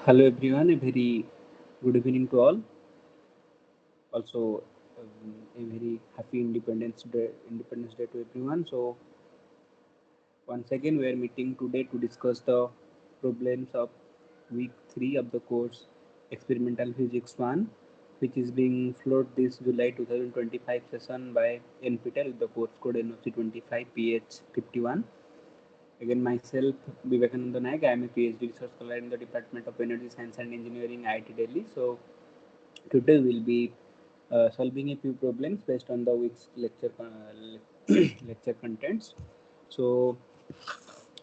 Hello everyone, a very good evening to all. Also, a very happy Independence Day to everyone. So, once again, we are meeting today to discuss the problems of week 3 of the course Experimental Physics 1, which is being flowed this July 2025 session by NPTEL with the course code NOC 25PH51. Again, myself, Vivekananda Naik, I am a PhD research scholar in the Department of Energy Science and Engineering, IIT Delhi. So, today we'll be solving a few problems based on the week's lecture lecture contents. So,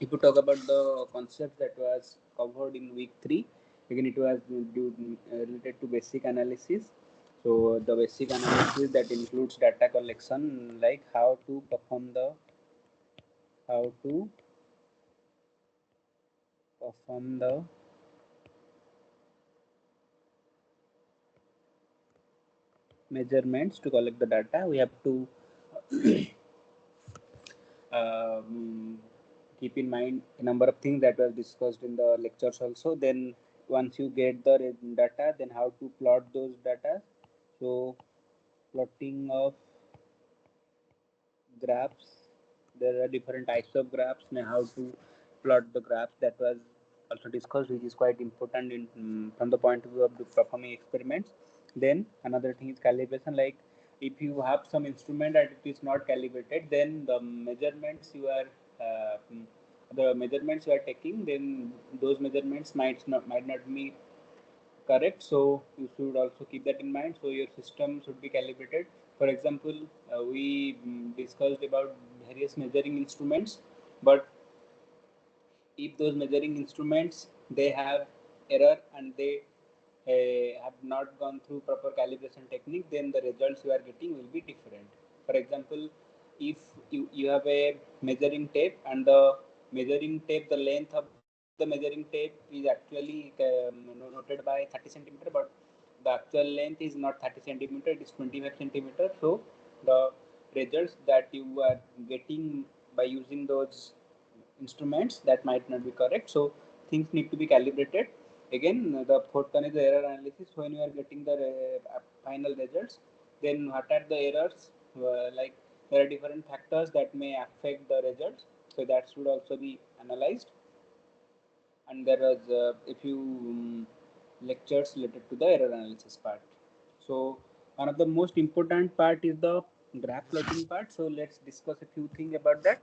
if you talk about the concept that was covered in week 3, again it was related to basic analysis. So, the basic analysis that includes data collection, like how to perform the measurements to collect the data. We have to um, keep in mind a number of things that were discussed in the lectures also. Then once you get the data, then how to plot those data. So plotting of graphs, there are different types of graphs and how to plot the graphs, that was also discussed, which is quite important from the point of view of the performing experiments. Then another thing is calibration, like if you have some instrument and it is not calibrated, then uh, the measurements you are taking, then those measurements might not be correct. So you should also keep that in mind, so your system should be calibrated. For example, we discussed about various measuring instruments, but if those measuring instruments they have error and they have not gone through proper calibration technique, then the results you are getting will be different. For example, if you have a measuring tape and the measuring tape, the length of the measuring tape is actually noted by 30 centimeter, but the actual length is not 30 centimeter, it is 25 centimeter. So the results that you are getting by using those instruments, that might not be correct. So things need to be calibrated. Again, the fourth one is the error analysis. When you are getting the final results, then what are the errors? Like there are different factors that may affect the results, so that should also be analyzed. And there was a few lectures related to the error analysis part. So one of the most important part is the graph plotting part. So let's discuss a few things about that.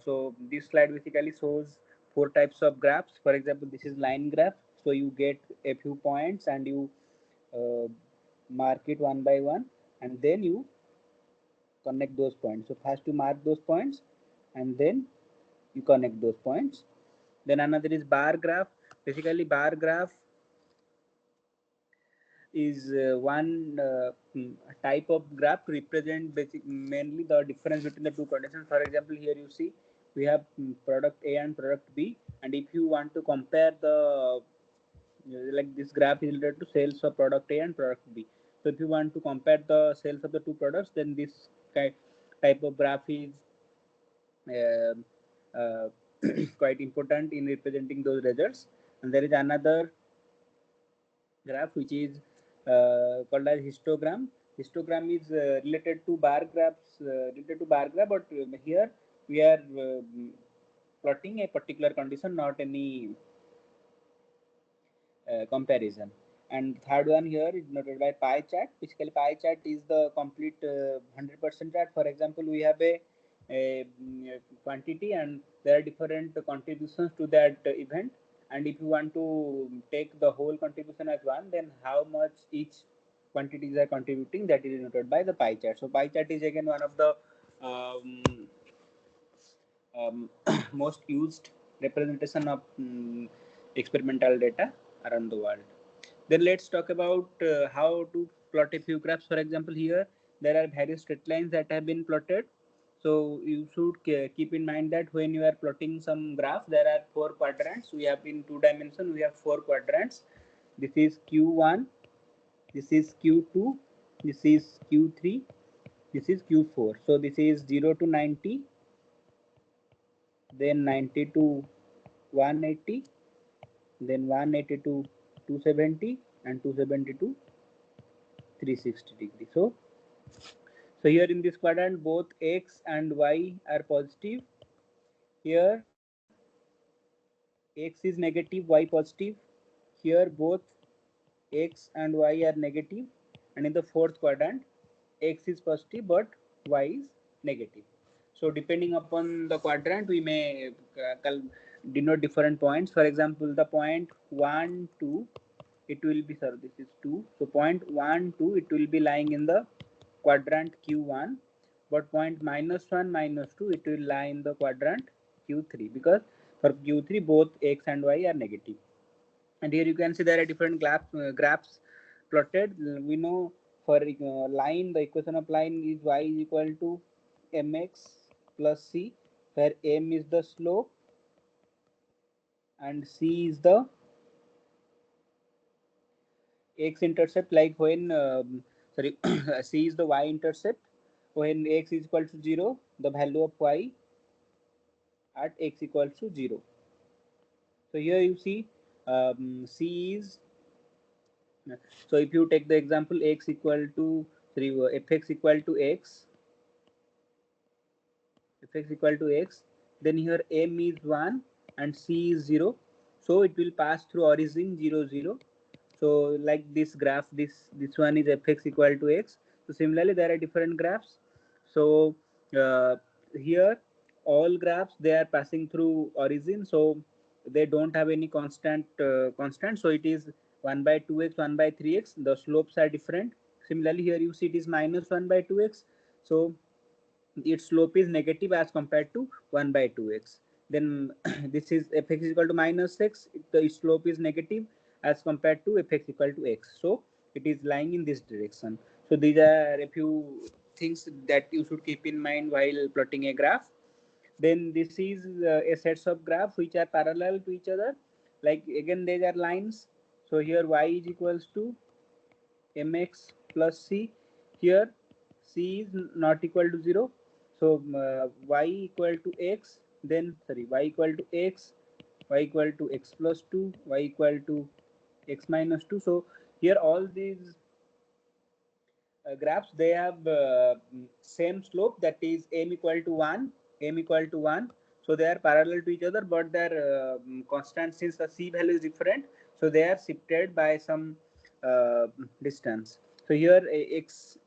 So this slide basically shows four types of graphs. For example, this is line graph. So you get a few points and you uh, mark it one by one, and then you connect those points. So first you mark those points and then you connect those points. Then another is bar graph. Basically, bar graph is one type of graph to represent mainly the difference between the two conditions. For example, here you see we have product A and product B, and if you want to compare the like this graph is related to sales of product A and product B. So if you want to compare the sales of the two products, then this type of graph is uh, uh, quite important in representing those results. And there is another graph which is called as histogram. Histogram is related to bar graphs, but here we are plotting a particular condition, not any comparison. And third one here is noted by pie chart. Basically, pie chart is the complete 100% chart. For example, we have a quantity and there are different contributions to that event. And if you want to take the whole contribution as one, then how much each quantities are contributing, that is noted by the pie chart. So pie chart is again one of the um, most used representation of experimental data around the world. Then let's talk about how to plot a few graphs. For example, here there are various straight lines that have been plotted. So you should keep in mind that when you are plotting some graph, there are four quadrants. We have in 2 dimension, we have four quadrants. This is Q1, this is Q2, this is Q3, this is Q4. So this is 0 to 90, then 90 to 180, then 180 to 270, and 270 to 360 degree. So here in this quadrant both x and y are positive. Here x is negative, y positive. Here both x and y are negative, and in the fourth quadrant x is positive but y is negative. So depending upon the quadrant we may denote different points. For example, the point 1 2, it will be, sir, this is 2, so point 1 2 it will be lying in the quadrant q1, but point -1 -2 it will lie in the quadrant q3, because for q3 both x and y are negative. And here you can see there are different graphs plotted. We know for line, the equation of line is y is equal to mx plus c, where m is the slope and c is the x-intercept. Like when sorry c is the y-intercept. When x is equal to 0, the value of y at x equals to 0. So here you see c is, so if you take the example x equal to 3, fx equal to x, fx equal to x, then here m is 1 and c is 0, so it will pass through origin 0 0. So like this graph, this one is fx equal to x. So similarly there are different graphs. So uh, here all graphs they are passing through origin, so they don't have any constant, so it is 1 by 2x, 1 by 3x, the slopes are different. Similarly here you see it is -1 by 2x, so its slope is negative as compared to 1 by 2x. Then this is fx is equal to -x, the slope is negative as compared to fx equal to x, so it is lying in this direction. So these are a few things that you should keep in mind while plotting a graph. Then this is a sets of graphs which are parallel to each other. Like again these are lines. So here y is equals to mx plus c. Here c is not equal to 0, so y equal to x, then sorry y equal to x, y equal to x plus 2, y equal to x minus 2. So here all these graphs they have same slope, that is m equal to 1, m equal to 1. So they are parallel to each other, but their constant, since the c value is different, so they are shifted by some uh, distance. So here x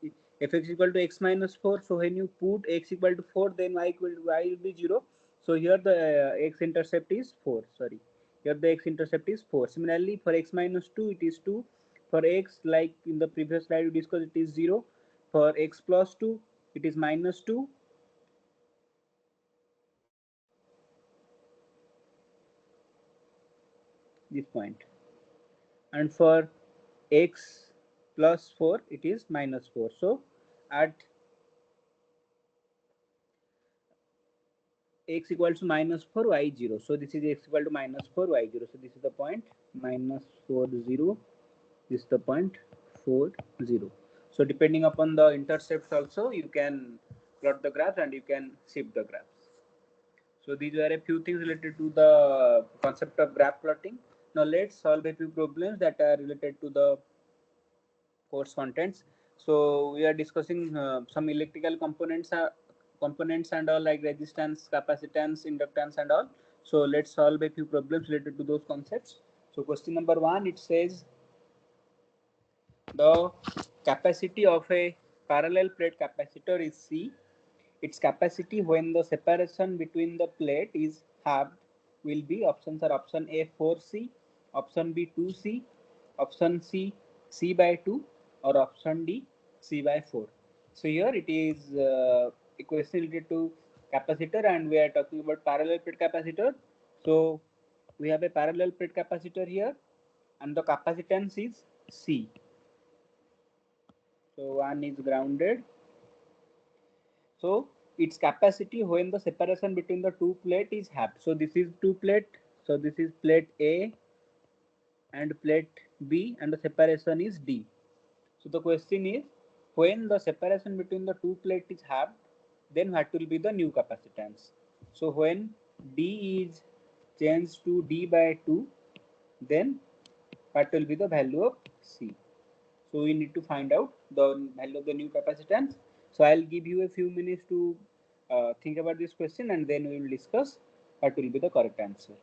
fx is equal to x minus 4, so when you put x equal to 4, then y equal to y will be 0. So here the x intercept is 4, sorry, here the x intercept is 4. Similarly for x minus 2 it is 2. For x, like in the previous slide we discussed, it is 0. For x plus 2 it is -2. This point. And for x plus 4 it is -4. So at x equals to -4, y 0. So this is x equal to -4, y 0. So this is the point -4 0. This is the point 4 0. So depending upon the intercepts also you can plot the graphs and you can shift the graphs. So these were a few things related to the concept of graph plotting. Now let's solve a few problems that are related to the course contents. So we are discussing some electrical components and all, like resistance, capacitance, inductance and all. So let's solve a few problems related to those concepts. So question number 1, it says the capacity of a parallel plate capacitor is C. Its capacity when the separation between the plate is halved will be, options are option A 4C, option B 2C, option C C by 2, or option D C by 4. So here it is a question related to capacitor and we are talking about parallel plate capacitor. So we have a parallel plate capacitor here and the capacitance is C. So one is grounded. So its capacity when the separation between the two plate is halved. So this is two plate. So this is plate A and plate B and the separation is D. So the question is, when the separation between the two plate is halved, then what will be the new capacitance? So when D is changed to D by 2, then what will be the value of C. So we need to find out the value of the new capacitance. So I'll give you a few minutes to think about this question, and then we will discuss what will be the correct answer.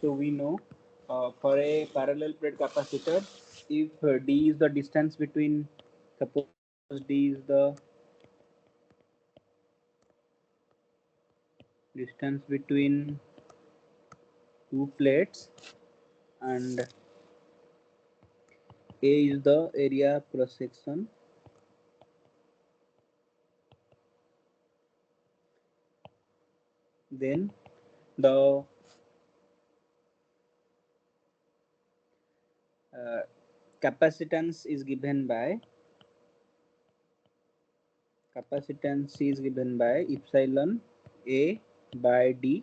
So we know for a parallel plate capacitor, if D is the distance between, suppose D is the distance between two plates, and A is the area cross section, then the uh, capacitance is given by epsilon A by D,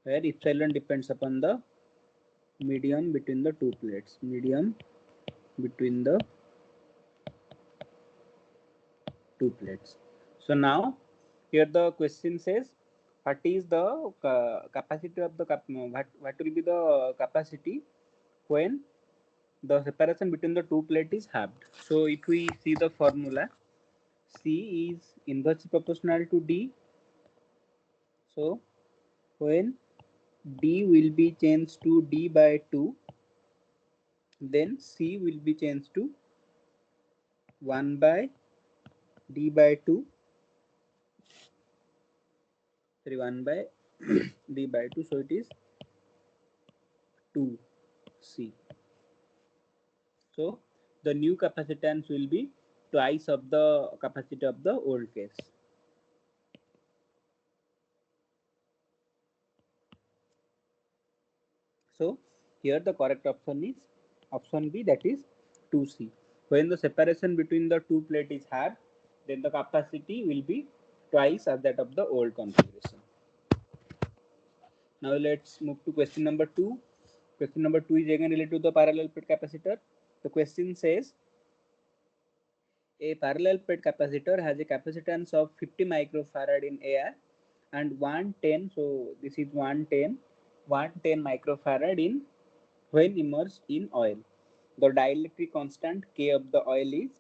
where epsilon depends upon the medium between the two plates, medium between the two plates. So now here the question says, what is the capacity of the what will be the capacity when the separation between the two plate is halved. So if we see the formula, C is inversely proportional to D. So when D will be changed to D by 2, then C will be changed to 1 by D by 2, sorry, 1 by D by 2, so it is 2C. So the new capacitance will be twice of the capacity of the old case. So here the correct option is option B, that is 2C. When the separation between the two plate is halved, then the capacity will be twice as that of the old configuration. Now let's move to question number 2. Question number 2 is again related to the parallel plate capacitor. The question says, a parallel plate capacitor has a capacitance of 50 microfarad in air and 110, so this is 110 microfarad in when immersed in oil. The dielectric constant K of the oil is,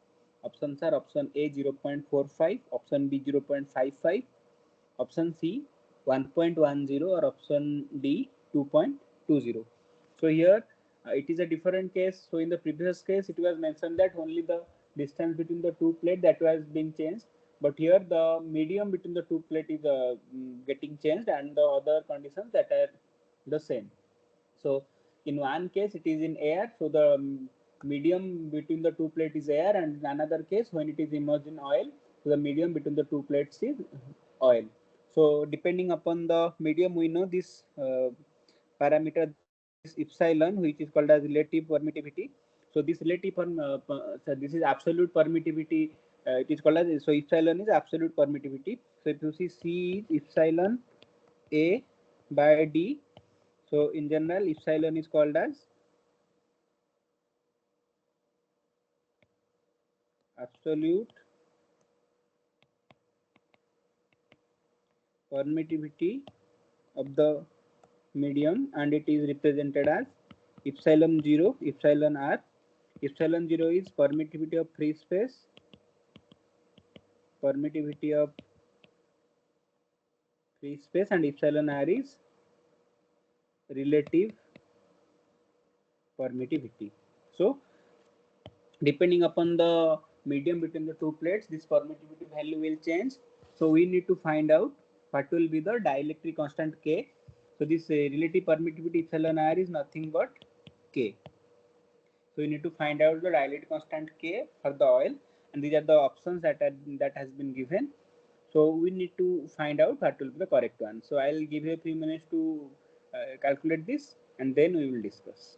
options are option A 0.45, option B 0.55, option C 1.10, or option D 2.20. So here it is a different case. So in the previous case it was mentioned that only the distance between the two plate that was being changed, but here the medium between the two plate is getting changed and the other conditions that are the same. So in one case it is in air, so the medium between the two plates is air, and in another case when it is immersed in oil, so the medium between the two plates is oil. So depending upon the medium, we know this parameter, this epsilon, which is called as relative permittivity. So this relative so this is absolute permittivity. It is called as, so epsilon is absolute permittivity. So if you see C is epsilon A by D. So in general, epsilon is called as absolute permittivity of the medium, and it is represented as epsilon 0, epsilon r. Epsilon 0 is permittivity of free space, permittivity of free space, and epsilon r is relative permittivity. So depending upon the medium between the two plates, this permittivity value will change. So we need to find out what will be the dielectric constant K. So this relative permittivity epsilon r is nothing but K. So we need to find out the dielectric constant K for the oil, and these are the options that has been given. So we need to find out what will be the correct one. So I'll give you a few minutes to calculate this, and then we will discuss.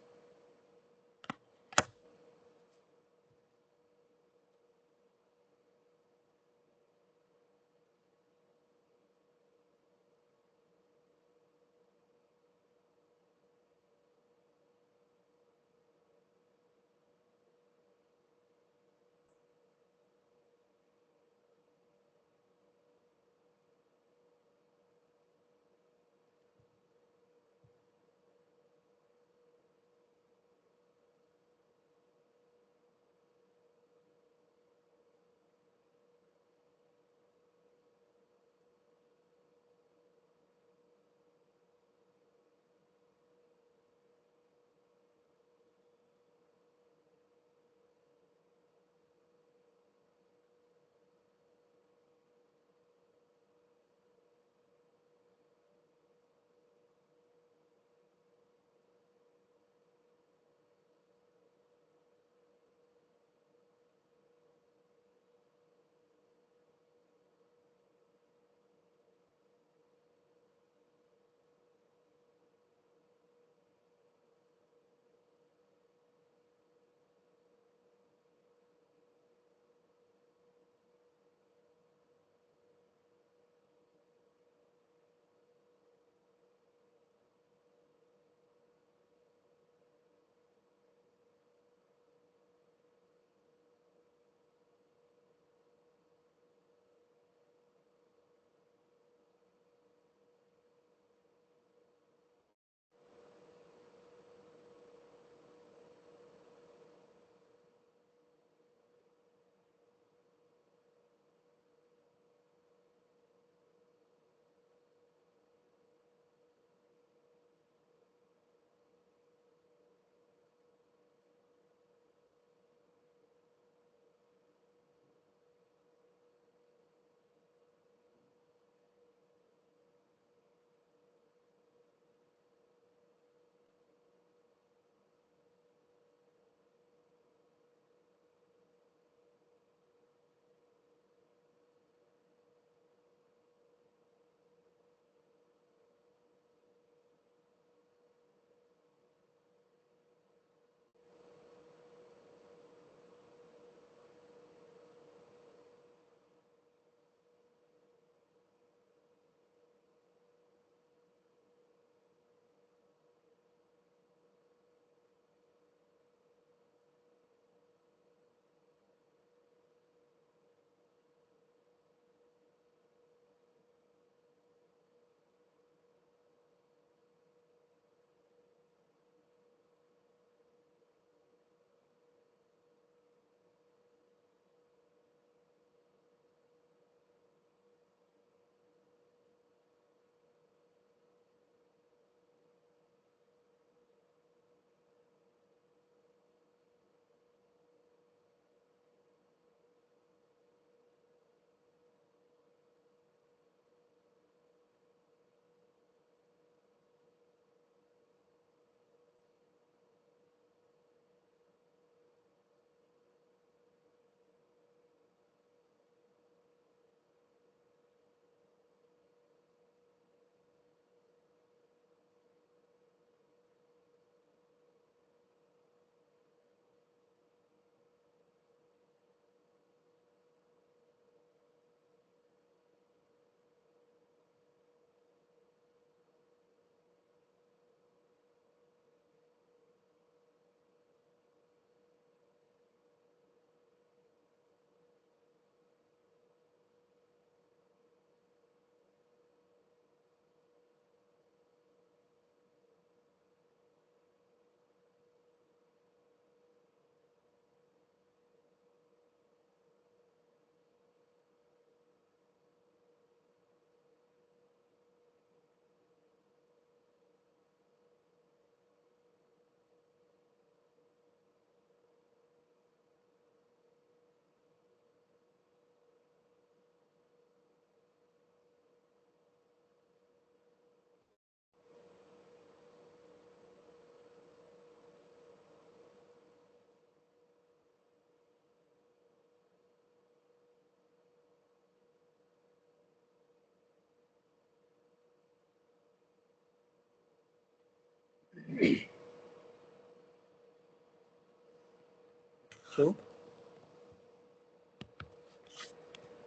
So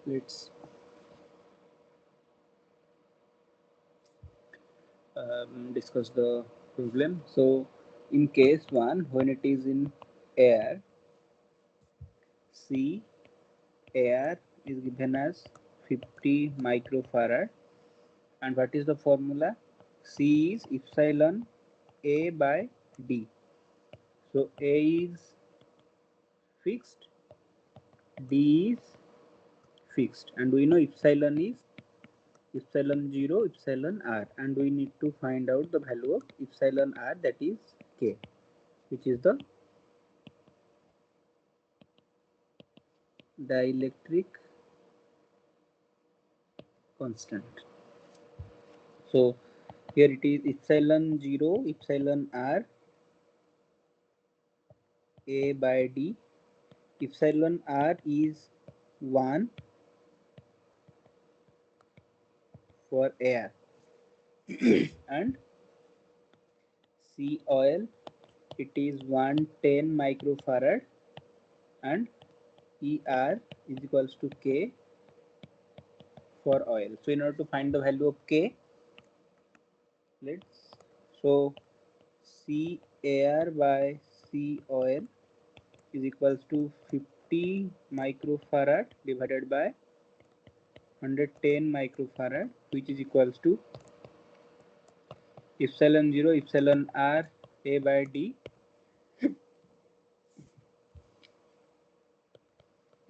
let's discuss the problem. So in case 1, when it is in air, C air is given as 50 microfarad, and what is the formula? C is epsilon A by D. So A is fixed, D is fixed, and we know epsilon is epsilon 0, epsilon r, and we need to find out the value of epsilon r, that is K, which is the dielectric constant. So here it is epsilon 0, epsilon r, A by D. Epsilon r is 1 for air, and C oil, it is 110 microfarad, and ER is equals to K for oil. So in order to find the value of K, let's, so C air by C oil is equals to 50 microfarad divided by 110 microfarad, which is equals to epsilon 0, epsilon r, A by D,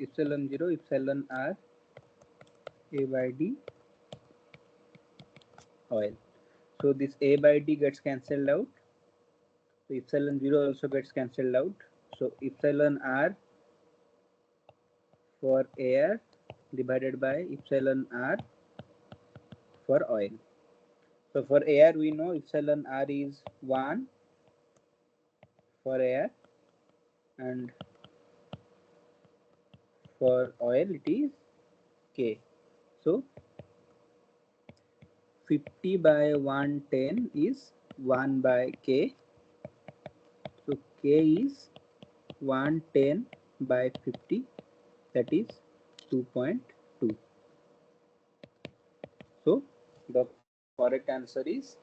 epsilon 0, epsilon r, A by D oil. So this A by D gets cancelled out. So epsilon 0 also gets cancelled out. So epsilon r for air divided by epsilon r for oil. So for air we know epsilon r is 1 for air, and for oil it is K. So 50 by 110 is 1 by K. So K is 110 by 50, that is 2.2. So the correct answer is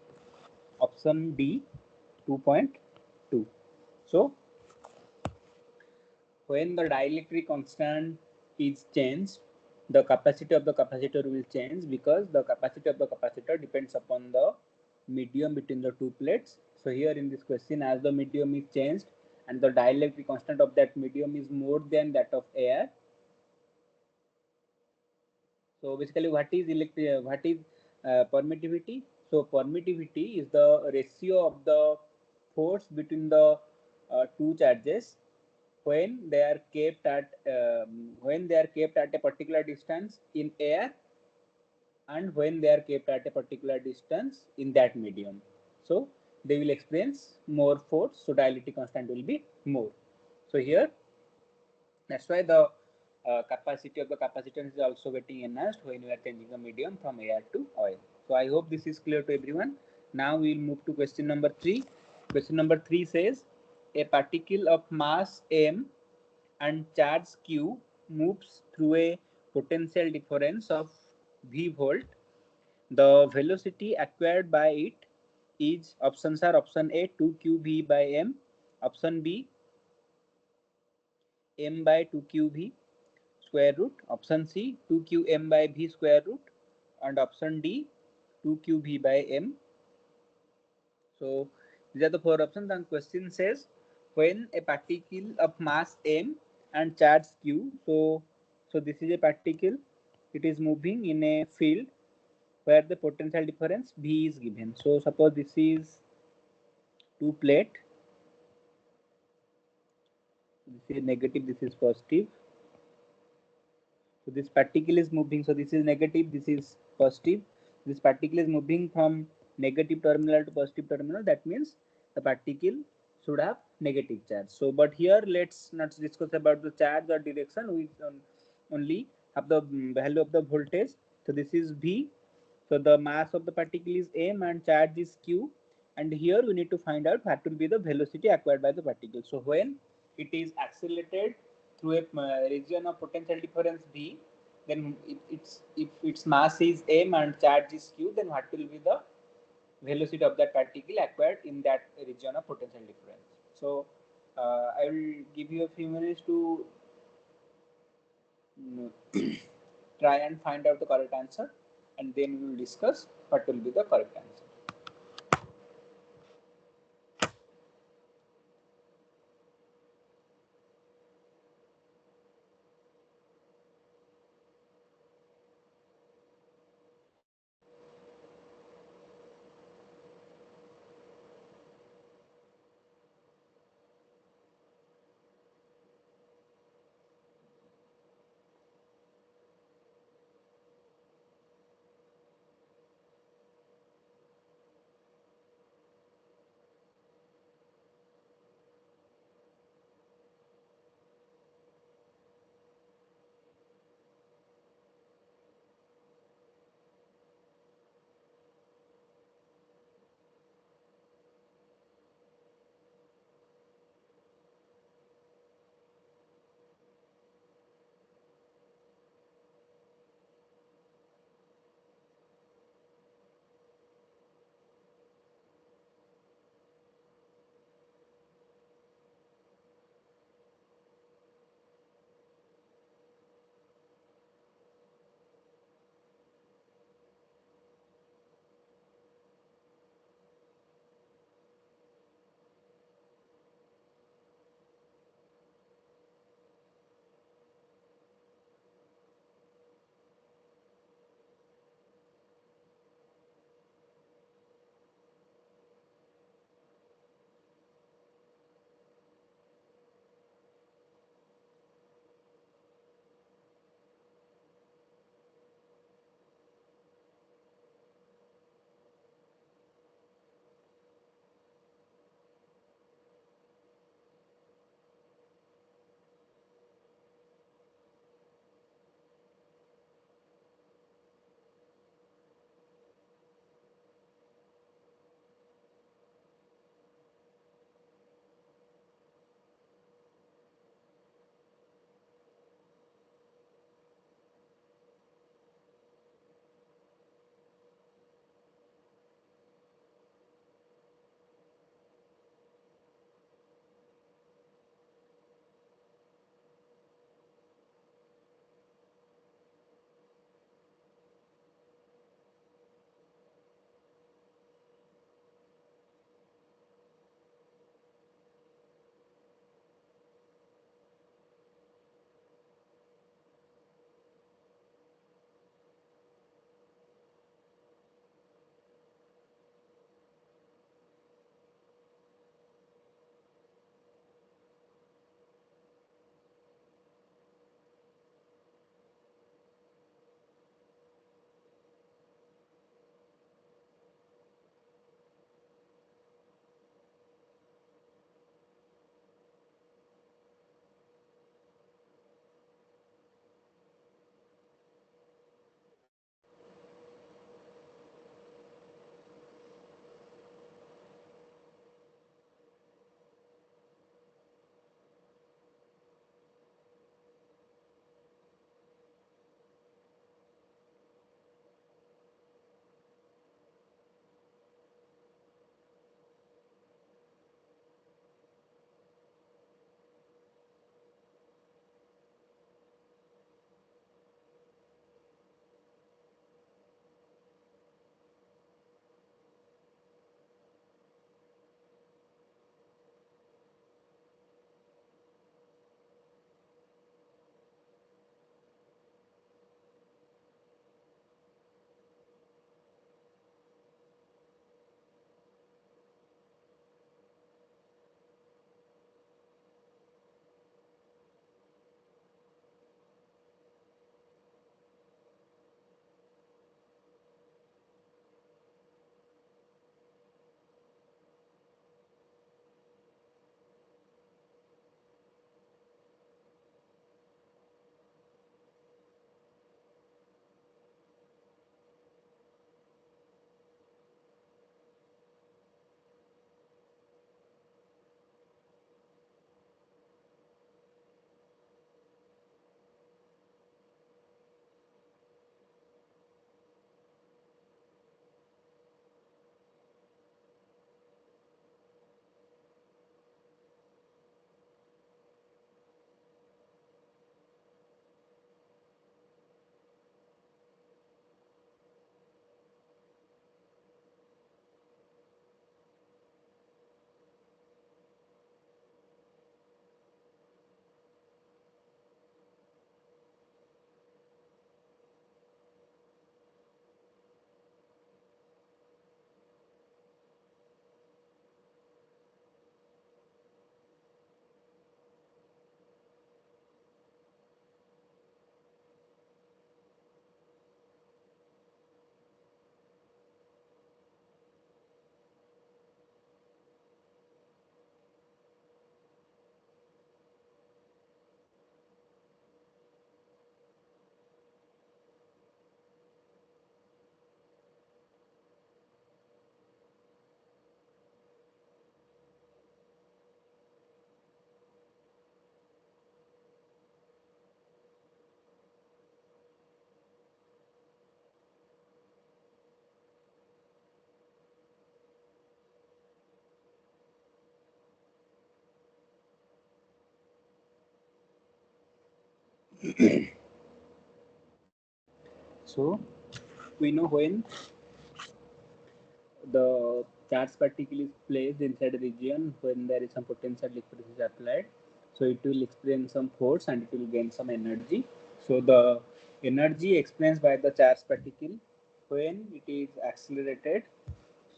option D, 2.2. So when the dielectric constant is changed, the capacity of the capacitor will change, because the capacity of the capacitor depends upon the medium between the two plates. So here in this question, as the medium is changed and the dielectric constant of that medium is more than that of air, so basically what is permittivity? So permittivity is the ratio of the force between the two charges when they are kept at a particular distance in air, and when they are kept at a particular distance in that medium. So they will experience more force, so dielectric constant will be more. So here, that's why the capacity of the capacitance is also getting enhanced when we are changing the medium from air to oil. So I hope this is clear to everyone. Now we will move to question number 3. Question number 3 says a particle of mass m and charge q moves through a potential difference of v volt. The velocity acquired by it is, options are option A 2qv by m, option B m by 2qv square root, option C 2qm by v square root, and option D 2qv by m. So these are the four options, and question says when a particle of mass m and charge q, so this is a particle, it is moving in a field where the potential difference v is given. So suppose this is two plate, this is negative, this is positive. So this particle is moving, so this is negative, this is positive. This particle is moving from negative terminal to positive terminal, that means the particle should have negative charge. So but here let's not discuss about the charge or direction, we only have the value of the voltage. So this is v, so the mass of the particle is m and charge is q. And here we need to find out what will be the velocity acquired by the particle. So when it is accelerated through a region of potential difference v, then if its mass is m and charge is q, then what will be the velocity of that particle acquired in that region of potential difference. So I will give you a few minutes to try and find out the correct answer, and then we will discuss what will be the correct answer. So we know when the charge particle is placed inside a region when there is some potential difference is applied, so it will experience some force and it will gain some energy. So the energy experienced by the charge particle when it is accelerated,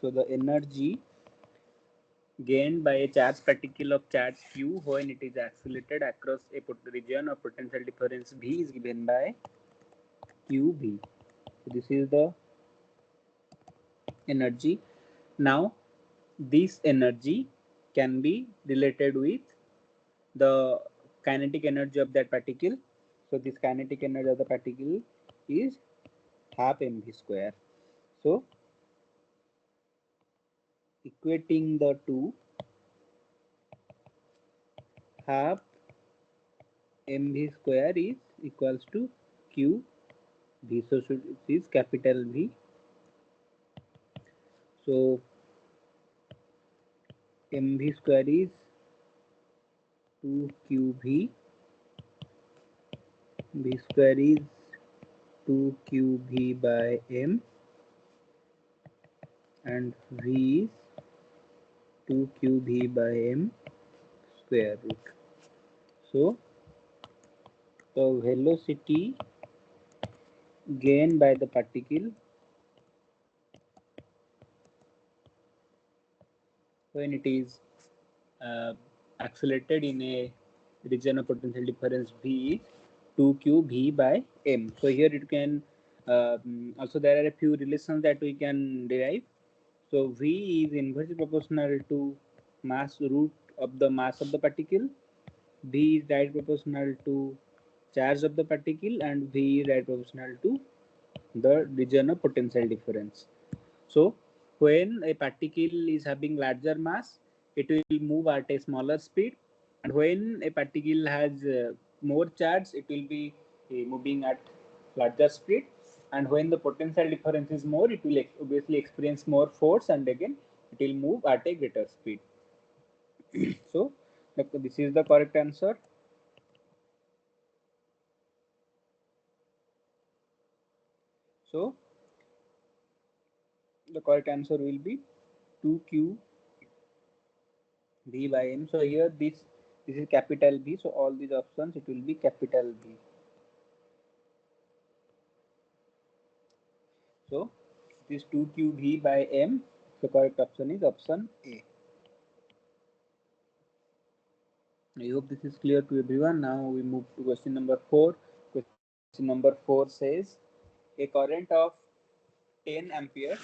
so the energy gained by a charge particle of charge q when it is accelerated across a region of potential difference v is given by qv. So this is the energy. Now this energy can be related with the kinetic energy of that particle. So this kinetic energy of the particle is half mv square. So equating the two, half mv square is equals to q v. So it is capital V. So mv square is 2qv, v square is 2qv by m, and v is 2qv by m square root. So the velocity gained by the particle when it is uh, accelerated in a region of potential difference v is 2q v by m. So here it can also there are a few relations that we can derive. So v is inversely proportional to mass root of the mass of the particle, v is directly proportional to charge of the particle, and v is directly proportional to the region of potential difference. So when a particle is having larger mass, it will move at a smaller speed, and when a particle has more charge, it will be moving at larger speed. And when the potential difference is more, it will obviously experience more force, and again it will move at a greater speed. So this is the correct answer. So the correct answer will be 2q v by m. So here this is capital V. So all these options it will be capital V. So this 2q v by m. The correct option is option A. I hope this is clear to everyone. Now we move to question number 4. Question number 4 says a current of 10 ampere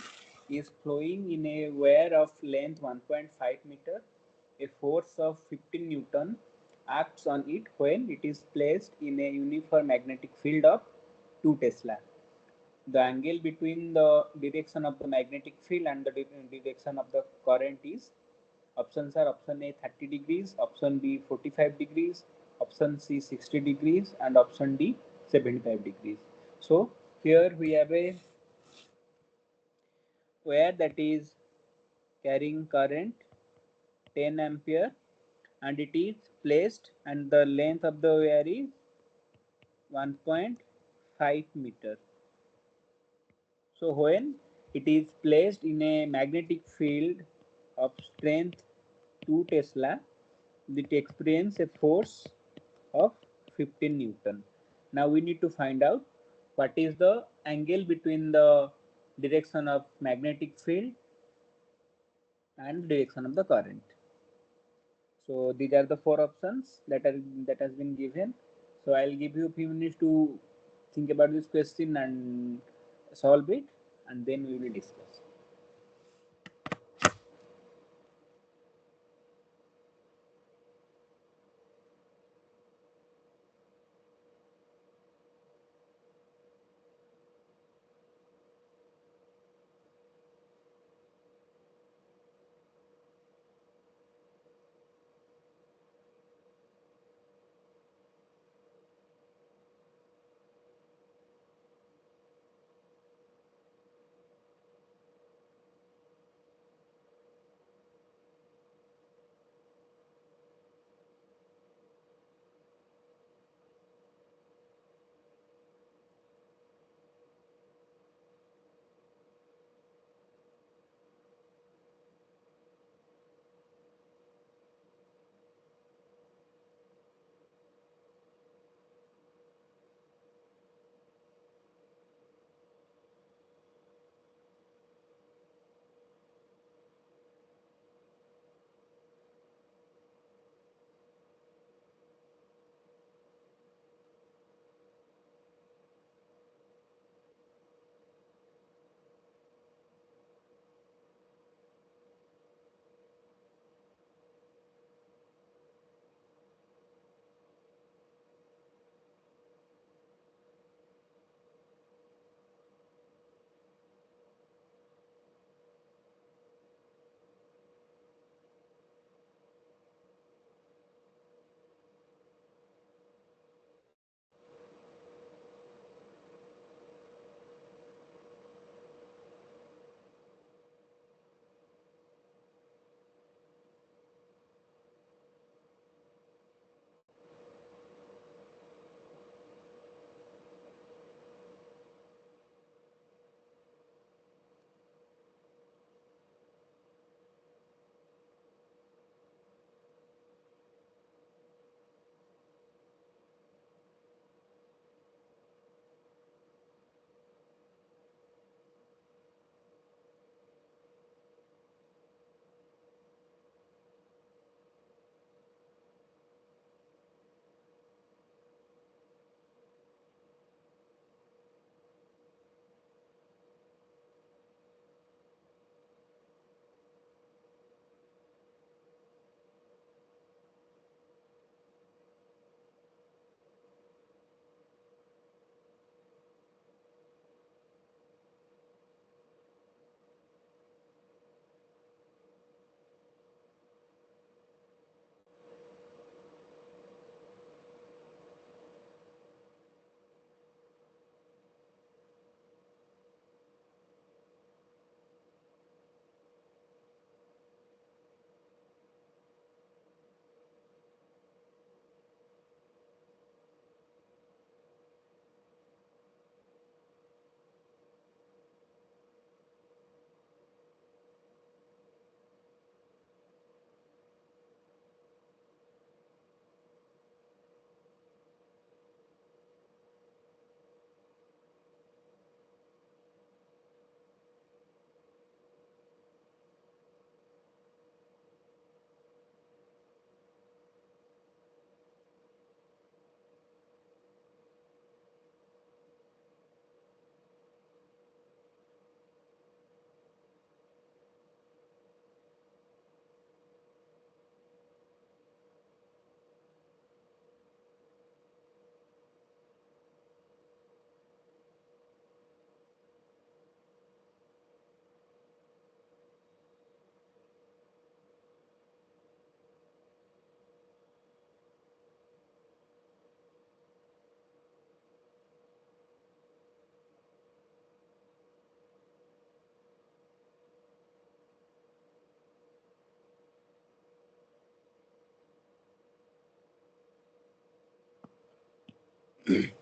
is flowing in a wire of length 1.5 meter. A force of 15 Newton acts on it when it is placed in a uniform magnetic field of 2 Tesla. The angle between the direction of the magnetic field and the direction of the current is, options are option A 30 degrees, option B 45 degrees, option C 60 degrees, and option D 75 degrees. So here we have a wire that is carrying current 10 ampere, and it is placed, and the length of the wire is 1.5 meter. So when it is placed in a magnetic field of strength 2 Tesla, it experiences a force of 15 Newton. Now we need to find out what is the angle between the direction of magnetic field and direction of the current. So these are the four options that has been given. So I'll give you a few minutes to think about this question and solve it, and then we will discuss.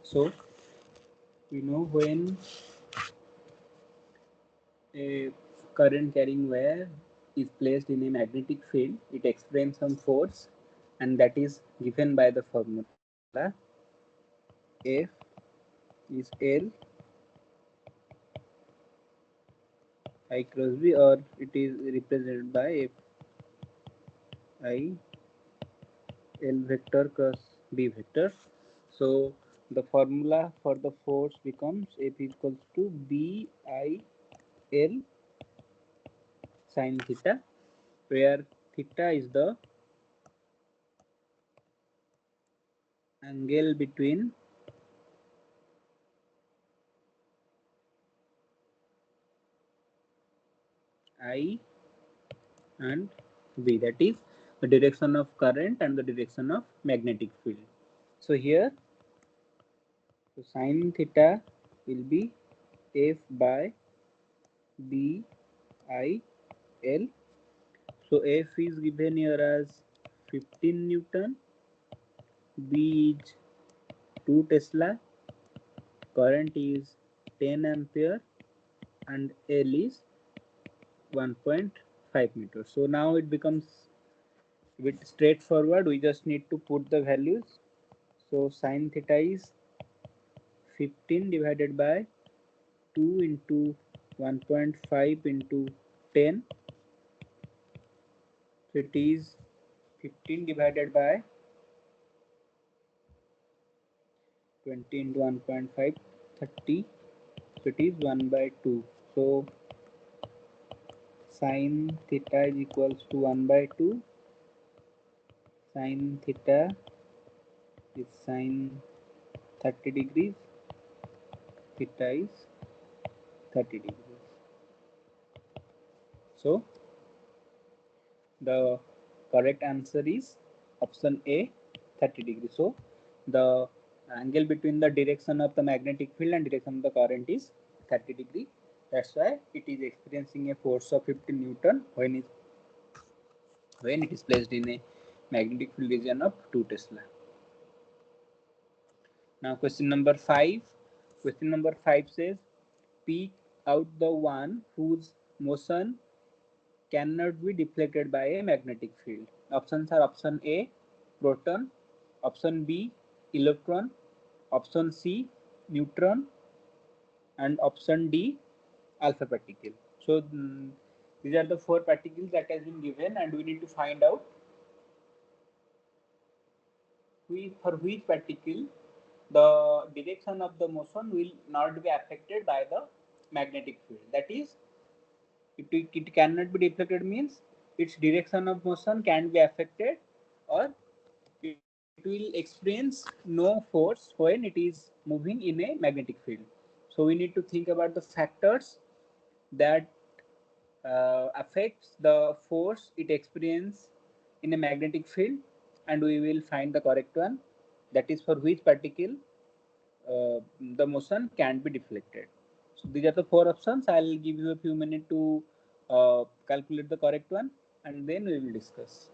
So we know when a current carrying wire is placed in a magnetic field, it experiences some force, and that is given by the formula F is L I cross B, or it is represented by F I L vector cross B vector. So the formula for the force becomes F equals to B I L sin theta, where theta is the angle between I and B, that is the direction of current and the direction of magnetic field. So here, so sin theta will be F by B I L. So F is given here as 15 Newton, B is 2 Tesla, current is 10 ampere, and L is 1.5 meters. So now it becomes a bit straightforward. We just need to put the values. So sin theta is 15 divided by 2 into 1.5 into 10. So it is 15 divided by 20 into 1.5, 30. So it is 1 by 2. So sin theta is equals to 1 by 2. Sin theta is sin 30 degrees. Theta is 30 degrees. So the correct answer is option A, 30 degrees. So the angle between the direction of the magnetic field and direction of the current is 30 degree. That's why it is experiencing a force of 15 Newton when it is placed in a magnetic field region of 2 Tesla. Now question number 5. Question number 5 says, pick out the one whose motion cannot be deflected by a magnetic field. Options are option A, proton, option B, electron, option C, neutron, and option D, alpha particle. So these are the 4 particles that has been given, and we need to find out for which particle the direction of the motion will not be affected by the magnetic field. That is, it cannot be deflected means its direction of motion can be affected, or it will experience no force when it is moving in a magnetic field. So we need to think about the factors that affects the force it experiences in a magnetic field, and we will find the correct one, that is for which particle the motion can be deflected. So these are the 4 options. I'll give you a few minutes to calculate the correct one, and then we will discuss.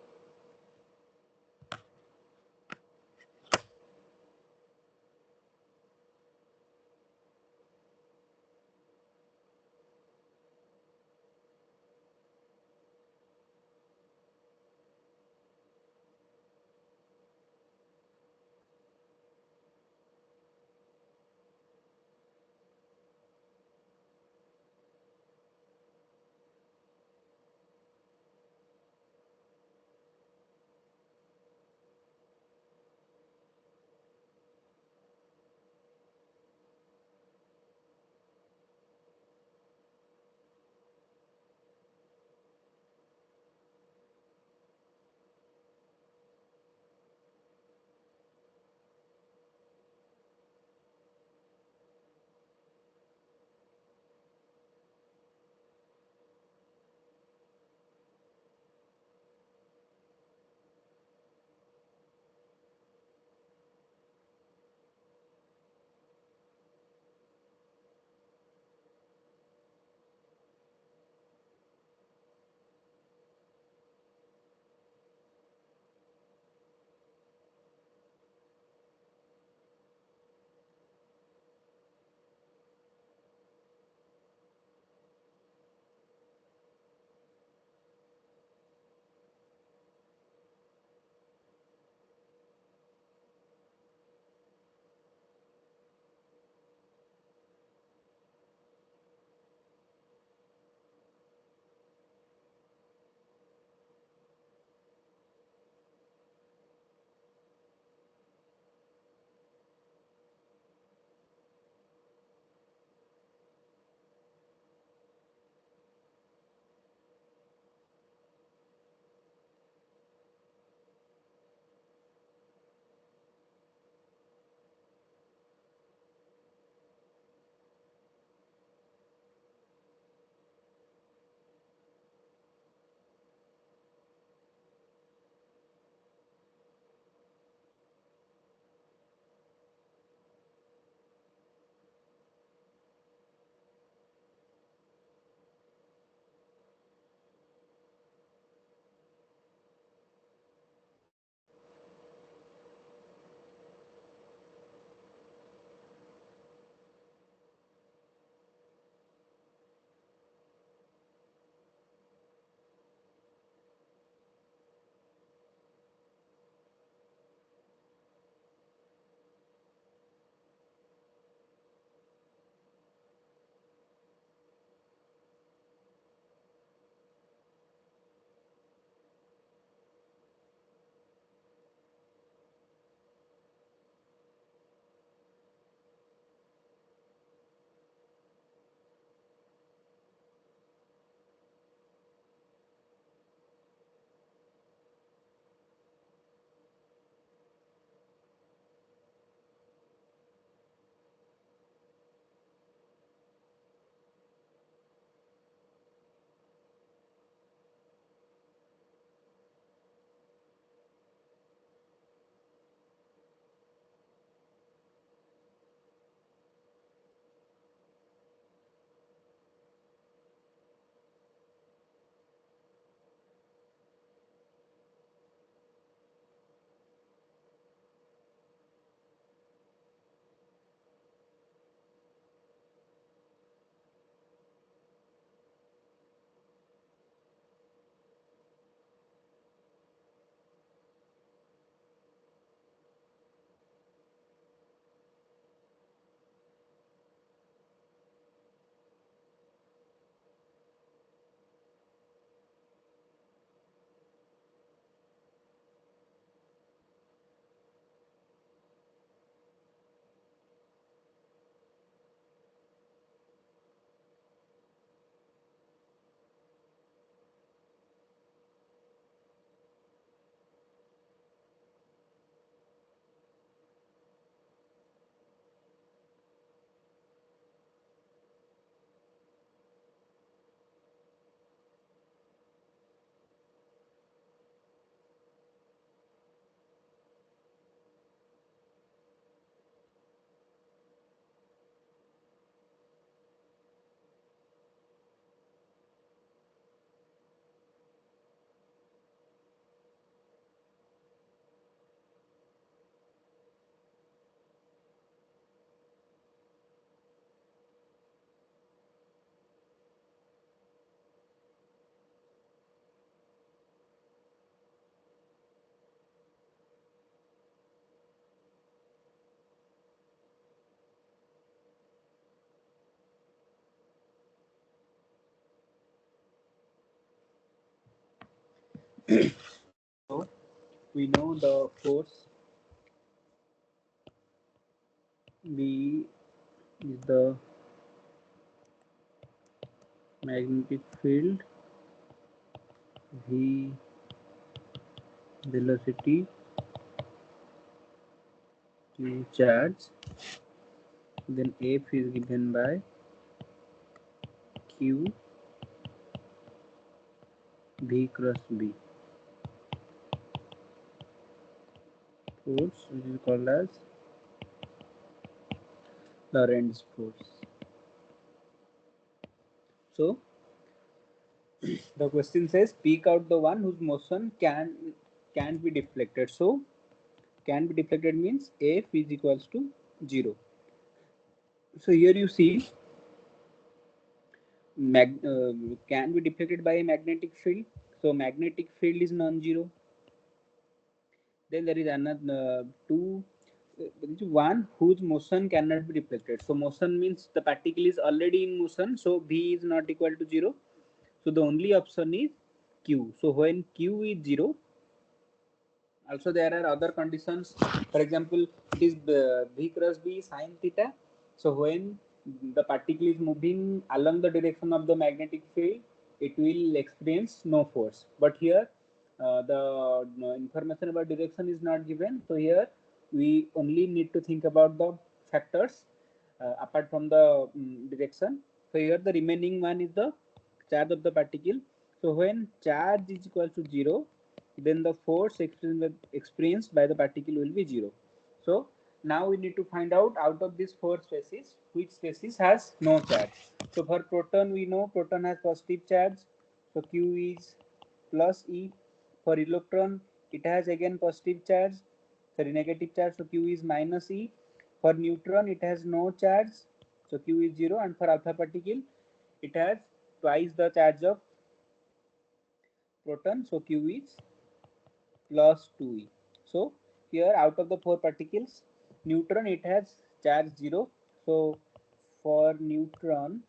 So we know the force B is the magnetic field, V velocity, Q charge, then F is given by Q V cross B. Force which is called as Lorentz force. So the question says pick out the one whose motion can be deflected. So can be deflected means F is equals to 0. So here you see can be deflected by a magnetic field. So magnetic field is non-zero. Then there is another one whose motion cannot be deflected. So motion means the particle is already in motion. So V is not equal to 0. So the only option is Q. So when Q is 0, also there are other conditions. For example, it is V cross B sine theta. So when the particle is moving along the direction of the magnetic field, it will experience no force. But here the information about direction is not given. So here we only need to think about the factors apart from the direction. So here the remaining one is the charge of the particle. So when charge is equal to 0, then the force experienced by the particle will be 0. So now we need to find out of these four species which species has no charge. So for proton we know proton has positive charge, so Q is plus E. For electron it has again positive charge, sorry negative charge, so Q is minus E. For neutron it has no charge, so Q is 0, and for alpha particle it has twice the charge of proton, so Q is plus 2e. So here out of the four particles, neutron it has charge 0. So for neutron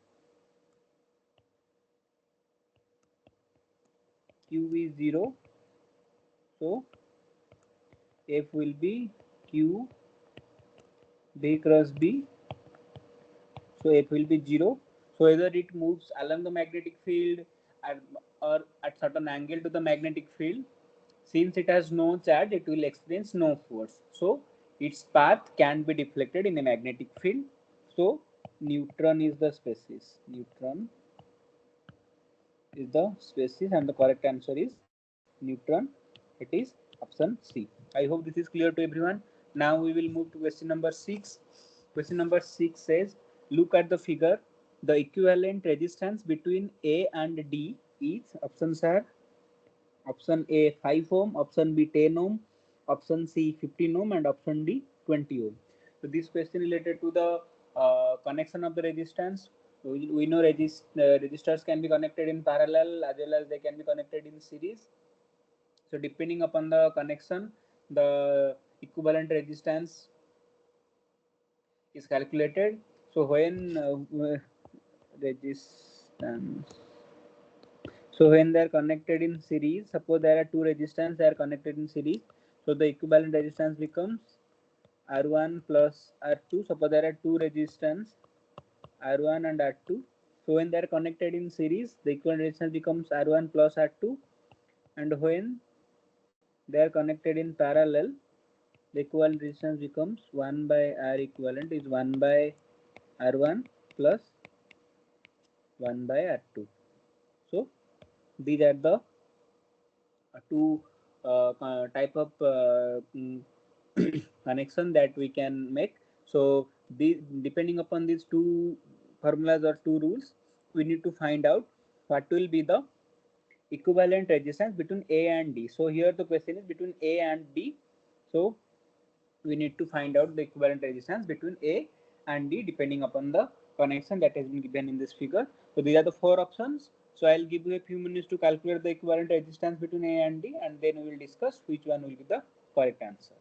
Q is 0. So F will be Q B cross B. So F will be 0. So whether it moves along the magnetic field or at certain angle to the magnetic field, since it has no charge, it will experience no force. So its path can be deflected in a magnetic field. So neutron is the species. Neutron is the species, and the correct answer is neutron. It is option C. I hope this is clear to everyone. Now we will move to question number 6. Question number 6 says, look at the figure. The equivalent resistance between A and D is, options are option A 5 ohm, option B 10 ohm, option C 15 ohm, and option D 20 ohm. So this question related to the connection of the resistance. We know resistors can be connected in parallel as well as they can be connected in series. So depending upon the connection, the equivalent resistance is calculated. So when resistance, so when they are connected in series, suppose there are two resistors, they are connected in series. So the equivalent resistance becomes R1 plus R2. Suppose there are two resistors, R1 and R2. So when they are connected in series, the equivalent resistance becomes R1 plus R2. And when they are connected in parallel, the equivalent resistance becomes 1 by R equivalent is 1 by R1 plus 1 by R2. So these are the two type of connection that we can make. So depending upon these two formulas or two rules, we need to find out what will be the equivalent resistance between A and D. So here the question is between A and D. So we need to find out the equivalent resistance between A and D depending upon the connection that has been given in this figure. So these are the four options. So I'll give you a few minutes to calculate the equivalent resistance between A and D, and then we will discuss which one will be the correct answer.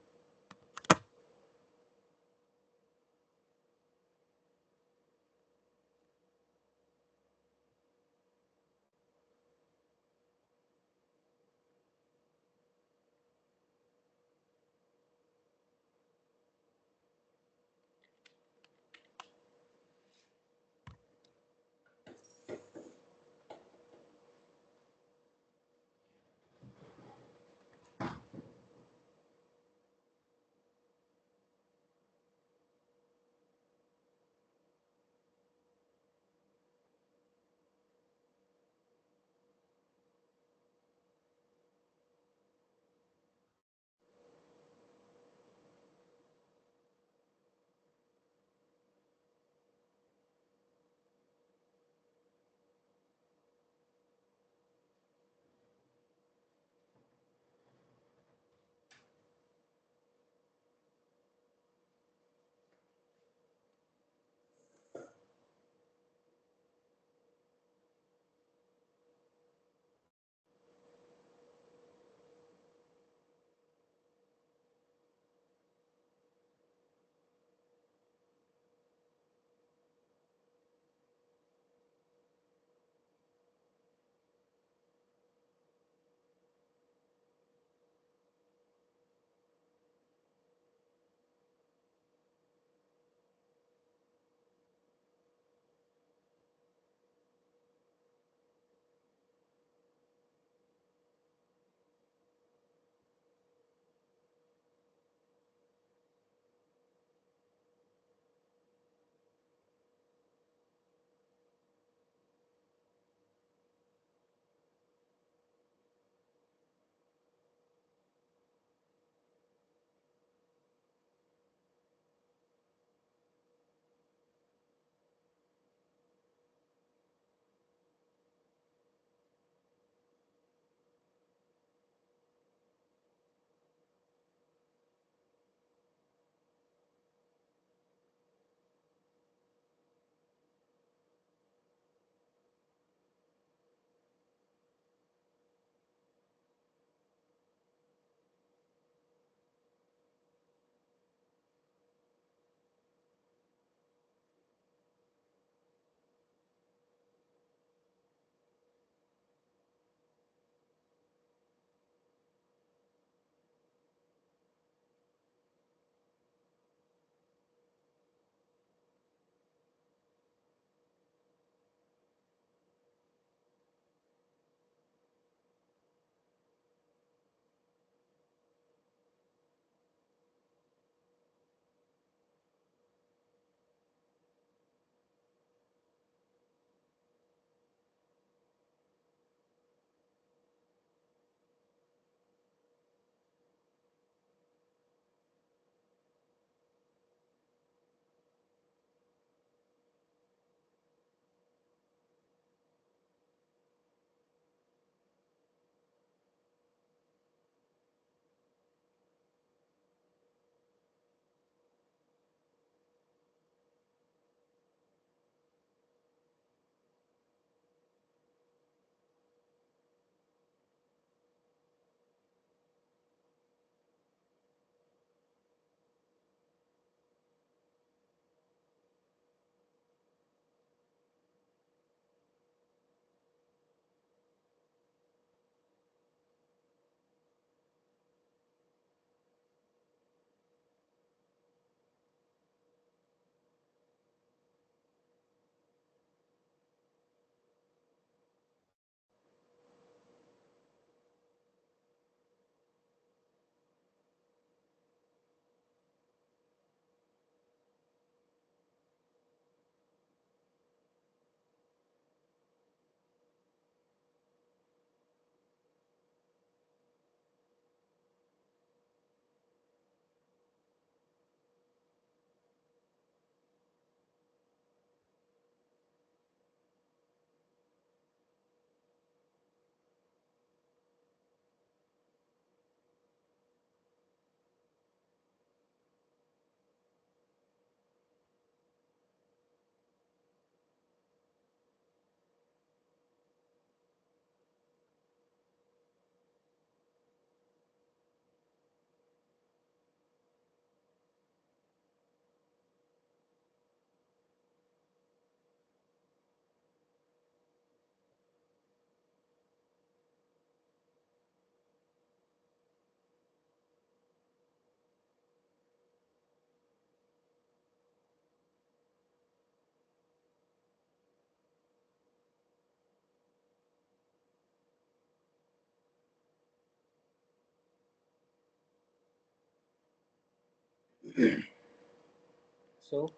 So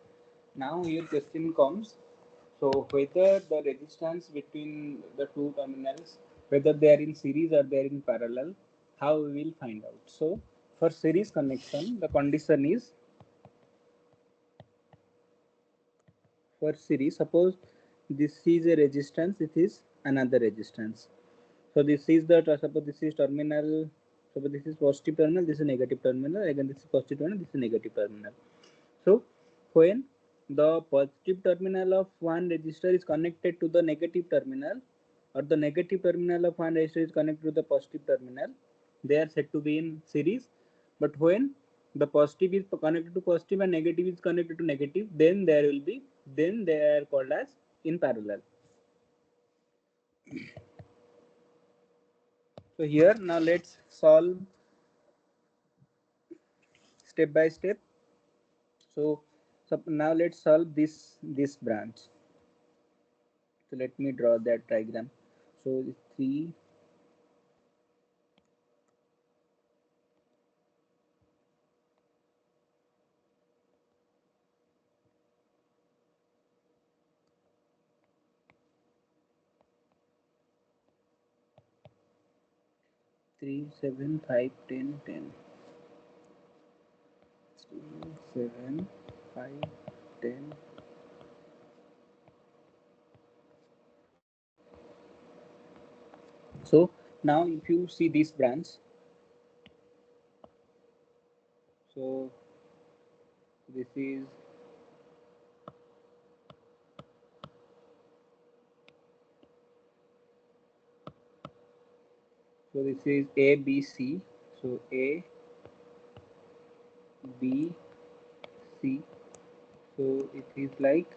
now your question comes. So whether the resistance between the two terminals, whether they are in series or they are in parallel, how we will find out. So for series connection, the condition is, for series, suppose this is a resistance, it is another resistance. So this is the, suppose this is terminal, suppose this is positive terminal, this is negative terminal, again this is positive terminal, this is negative terminal. So when the positive terminal of one resistor is connected to the negative terminal, or the negative terminal of one resistor is connected to the positive terminal, they are said to be in series. But when the positive is connected to positive and negative is connected to negative, then there will be, then they are called as in parallel. So here now let's solve step by step. So now let's solve this branch. So let me draw that diagram. So 3, 3, 7, 5, 10, 10. 3, 7, 5, 10. So now if you see this branch, so this is, so this is A, B, C. So A, B, C. So it is like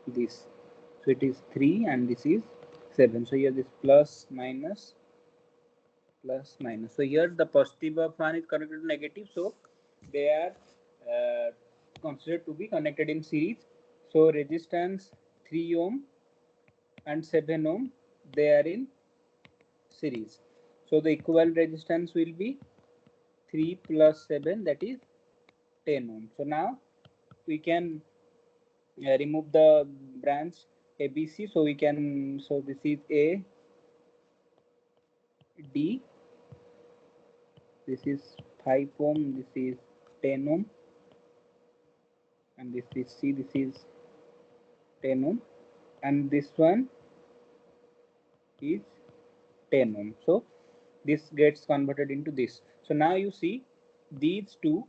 this. So it is 3 and this is 7. So here this plus minus plus minus. So here the positive of one is connected to negative. So they are considered to be connected in series. So resistance 3 ohm and 7 ohm, they are in series. So the equivalent resistance will be 3 plus 7, that is 10 ohm. So now we can remove the branch ABC. So we can, so this is A, D, this is 5 ohm, this is 10 ohm, and this is C, this is 10 ohm, and this one is 10 ohm. So this gets converted into this. So now you see these two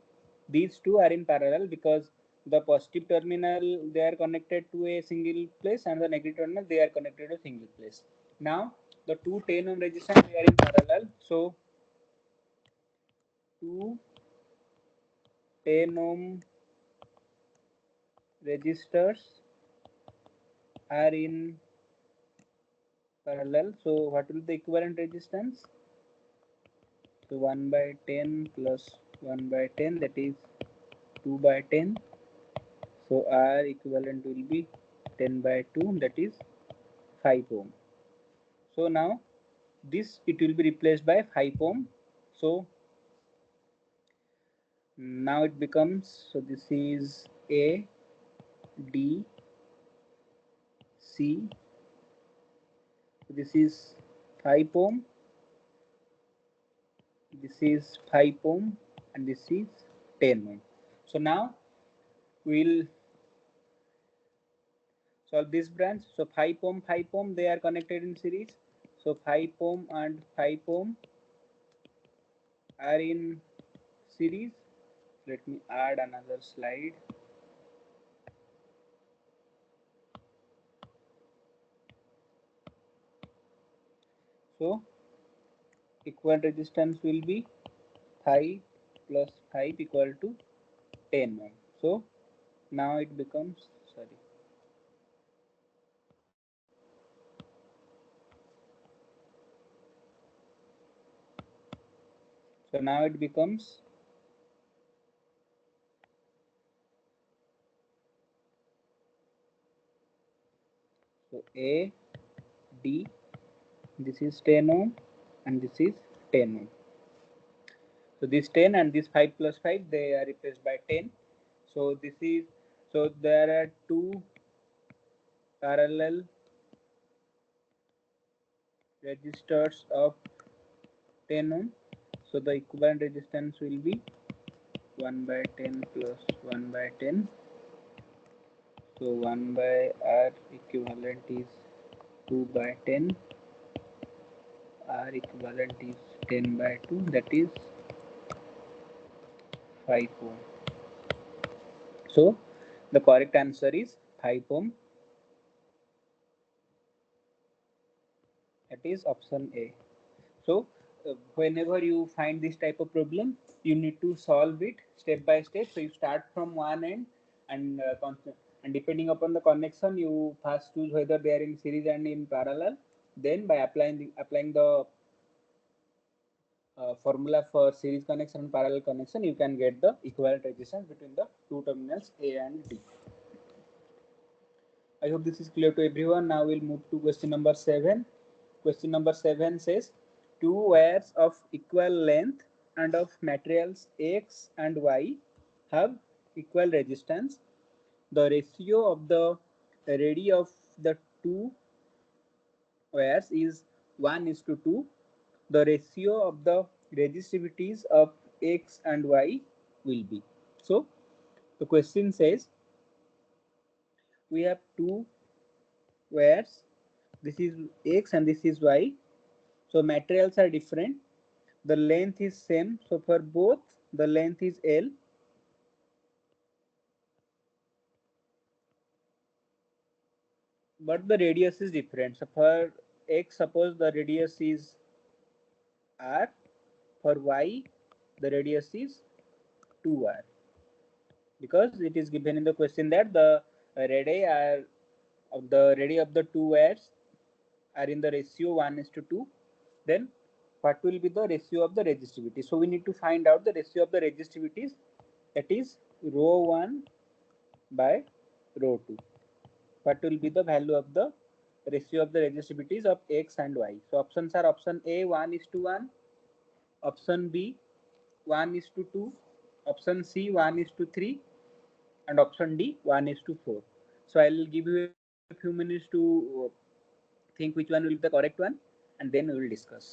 are in parallel, because the positive terminal they are connected to a single place and the negative terminal they are connected to a single place. Now the two 10 ohm resistance they are in parallel. So two 10 ohm resistors are in parallel. So what will be the equivalent resistance? So 1 by 10 plus 1 by 10, that is 2 by 10. So R equivalent will be 10 by 2, that is 5 ohm. So now this it will be replaced by 5 ohm. So now it becomes, so this is A, D, C. This is 5 ohm, this is 5 ohm, and this is 10 ohm. So now we will solve this branch. So 5 ohm, they are connected in series. So 5 ohm and 5 ohm are in series. Let me add another slide. So equivalent resistance will be 5 plus 5 equal to 10 ohm. So now it becomes, sorry, so now it becomes, so A, D, this is 10 ohm and this is 10 ohm. So this 10 and this 5 plus 5 they are replaced by 10. So this is, so there are two parallel resistors of 10 ohm. So the equivalent resistance will be 1 by 10 plus 1 by 10. So 1 by R equivalent is 2 by 10. R equivalent is 10 by 2, that is 5 ohm. So the correct answer is 5 ohm. That is option A. So whenever you find this type of problem, you need to solve it step by step. So you start from one end, and and depending upon the connection, you first choose whether they are in series and in parallel. Then by applying the formula for series connection and parallel connection, you can get the equivalent resistance between the two terminals A and D. I hope this is clear to everyone. Now we'll move to question number 7. Question number 7 says two wires of equal length and of materials X and Y have equal resistance. The ratio of the radii of the two wires is 1 is to 2. The ratio of the resistivities of X and Y will be. So the question says we have two wires, this is X and this is Y. So materials are different, the length is same, so for both the length is L, but the radius is different. So for X, suppose the radius is R, for Y the radius is 2R, because it is given in the question that the radii are of the two wires are in the ratio 1 is to 2. Then what will be the ratio of the resistivity? So we need to find out the ratio of the resistivities, that is rho 1 by rho 2. What will be the value of the ratio of the resistivities of X and Y? So options are option A 1 is to 1, option B 1 is to 2, option C 1 is to 3, and option D 1 is to 4. So I will give you a few minutes to think which one will be the correct one, and then we will discuss.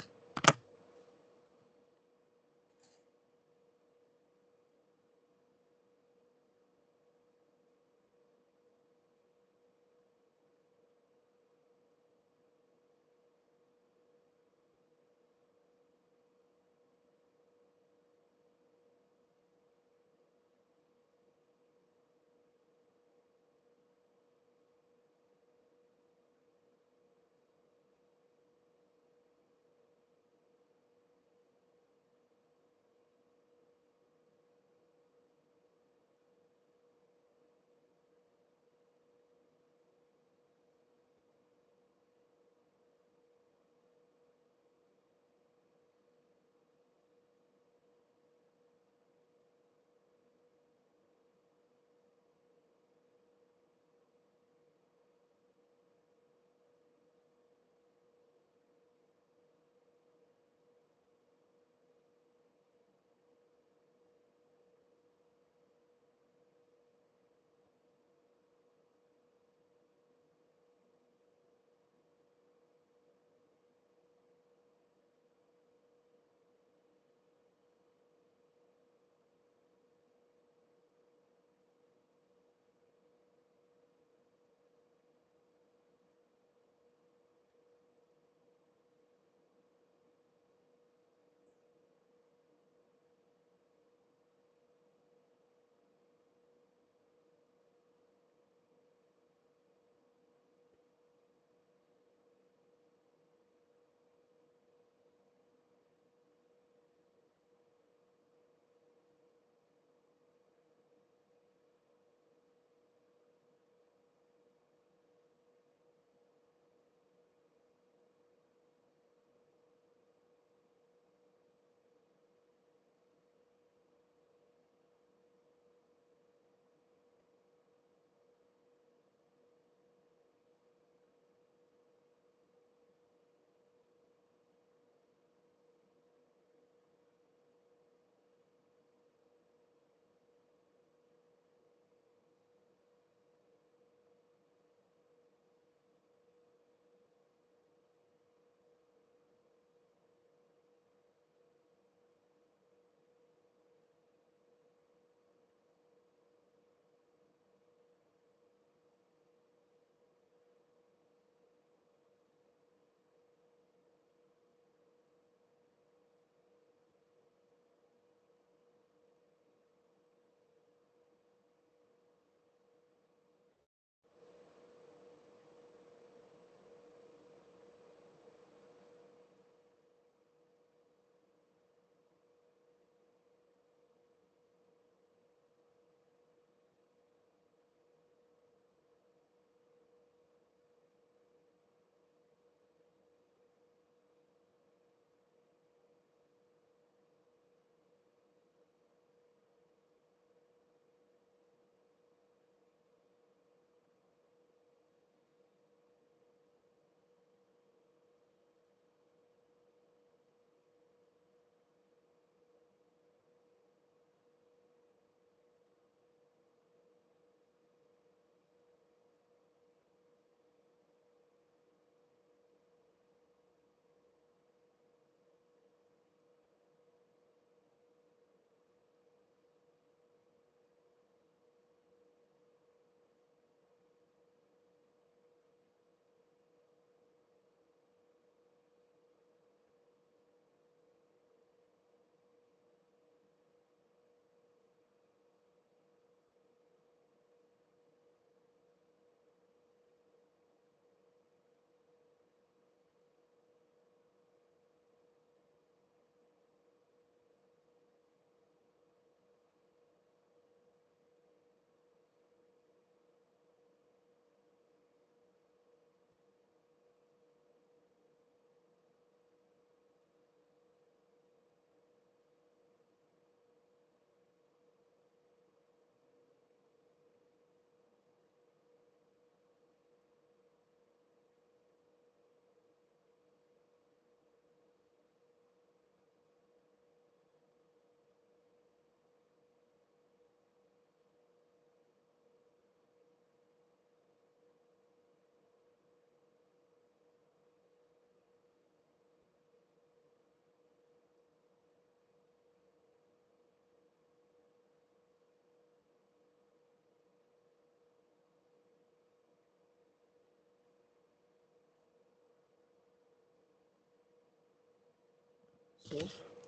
So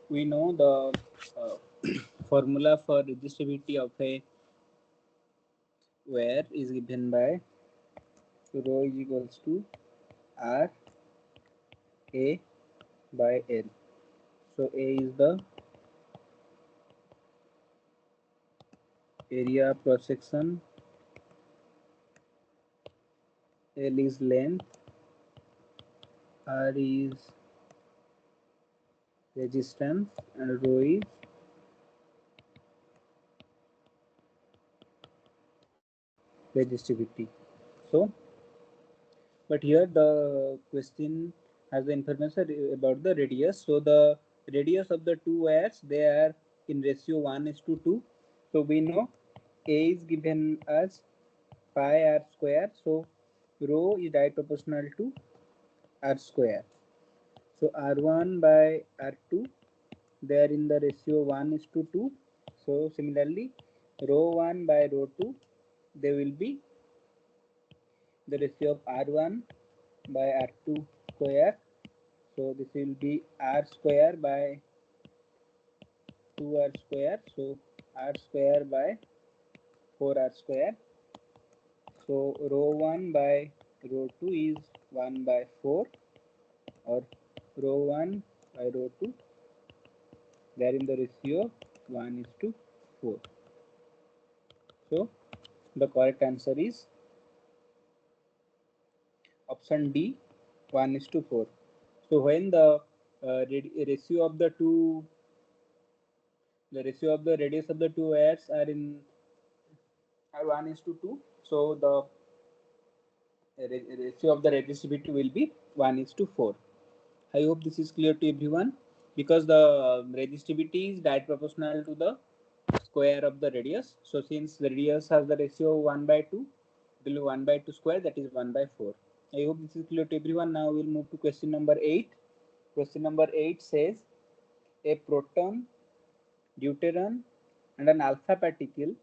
we know the formula for resistivity of a wire is given by rho is equals to R A by L. So A is the area cross section, L is length, R is resistance, and rho is resistivity. So, but here the question has the information about the radius. So the radius of the two wires, they are in ratio 1:2. So we know A is given as pi r square. So rho is directly proportional to r square. So r1 by r2, they are in the ratio 1:2. So similarly, rho 1 by rho 2, they will be the ratio of r1 by r2 square. So this will be r square by 2r square. So r square by 4r square. So rho 1 by rho 2 is 1 by 4, or rho 1 by rho 2, they are in the ratio 1:4. So the correct answer is option D, 1:4. So when the ratio of the radius of the two wires are in 1:2, so the ratio of the resistivity will be 1:4. I hope this is clear to everyone, because the resistivity is direct proportional to the square of the radius. So since the radius has the ratio 1 by 2, it will be 1 by 2 square, that is 1 by 4. I hope this is clear to everyone. Now we'll move to question number 8. Question number 8 says a proton, deuteron, and an alpha particle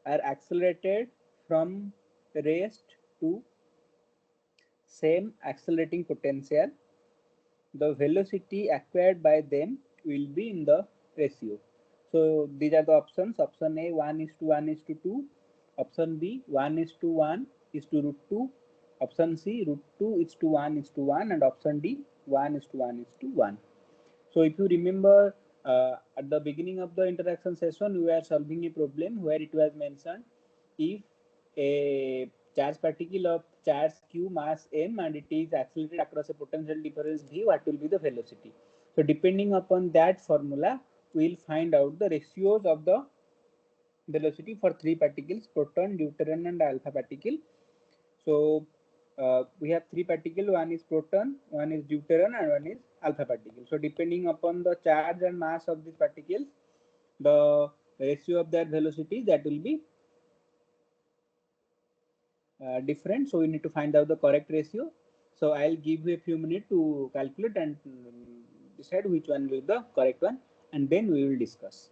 are accelerated from rest to same accelerating potential. The velocity acquired by them will be in the ratio. So these are the options. Option A, 1:1:2. Option B, 1:1 is to √2. Option C, √2 is to 1:1. And option D, 1:1:1. So if you remember, at the beginning of the interaction session, we were solving a problem where it was mentioned, if a charge particle of charge q mass m and it is accelerated across a potential difference v, what will be the velocity? So depending upon that formula, we will find out the ratios of the velocity for three particles: proton, deuteron, and alpha particle. So we have three particles: one is proton, one is deuteron, and one is alpha particle. So depending upon the charge and mass of these particles, the ratio of their velocity, that will be different. So we need to find out the correct ratio. So I'll give you a few minutes to calculate and decide which one will be the correct one, and then we will discuss.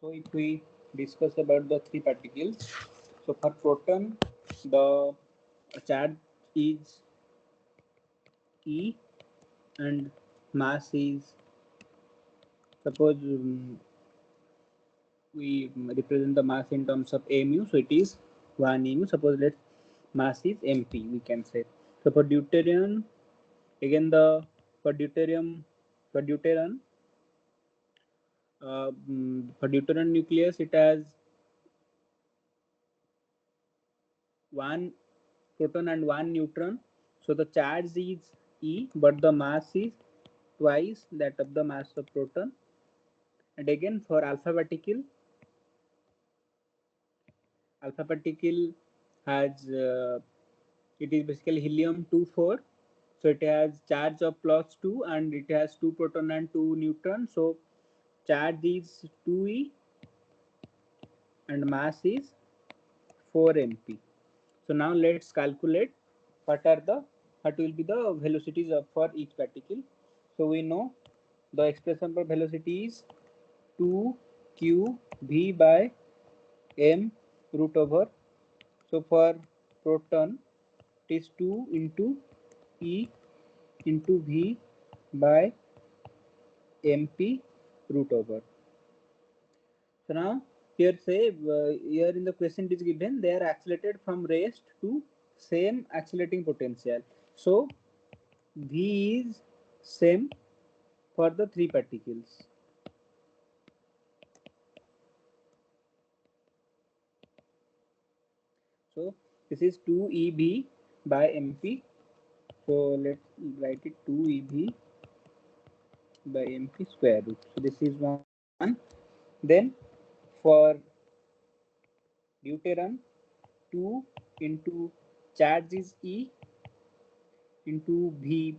So if we discuss about the three particles, so for proton, the charge is E and mass is, suppose we represent the mass in terms of mu, so it is 1 mu. Suppose let mass is mp, we can say. So for deuterium, again the for deuterium for deuteron for deuteron nucleus, it has one proton and one neutron. So the charge is E, but the mass is twice that of the mass of proton. And again for alpha particle has it is basically helium 24. So it has charge of plus 2 and it has 2 proton and 2 neutron. So charge is 2e and mass is 4 mp. So now let's calculate what will be the velocities of for each particle. So we know the expression for velocity is 2 q v by m root over. So for proton it is 2 into e into v by mp root over. So now here say here in the question it is given they are accelerated from rest to same accelerating potential. So v is same for the three particles. So this is 2 ev by mp. So let's write it 2 ev by mp square root. So this is one. Then for deuteron, 2 into charge is E into V,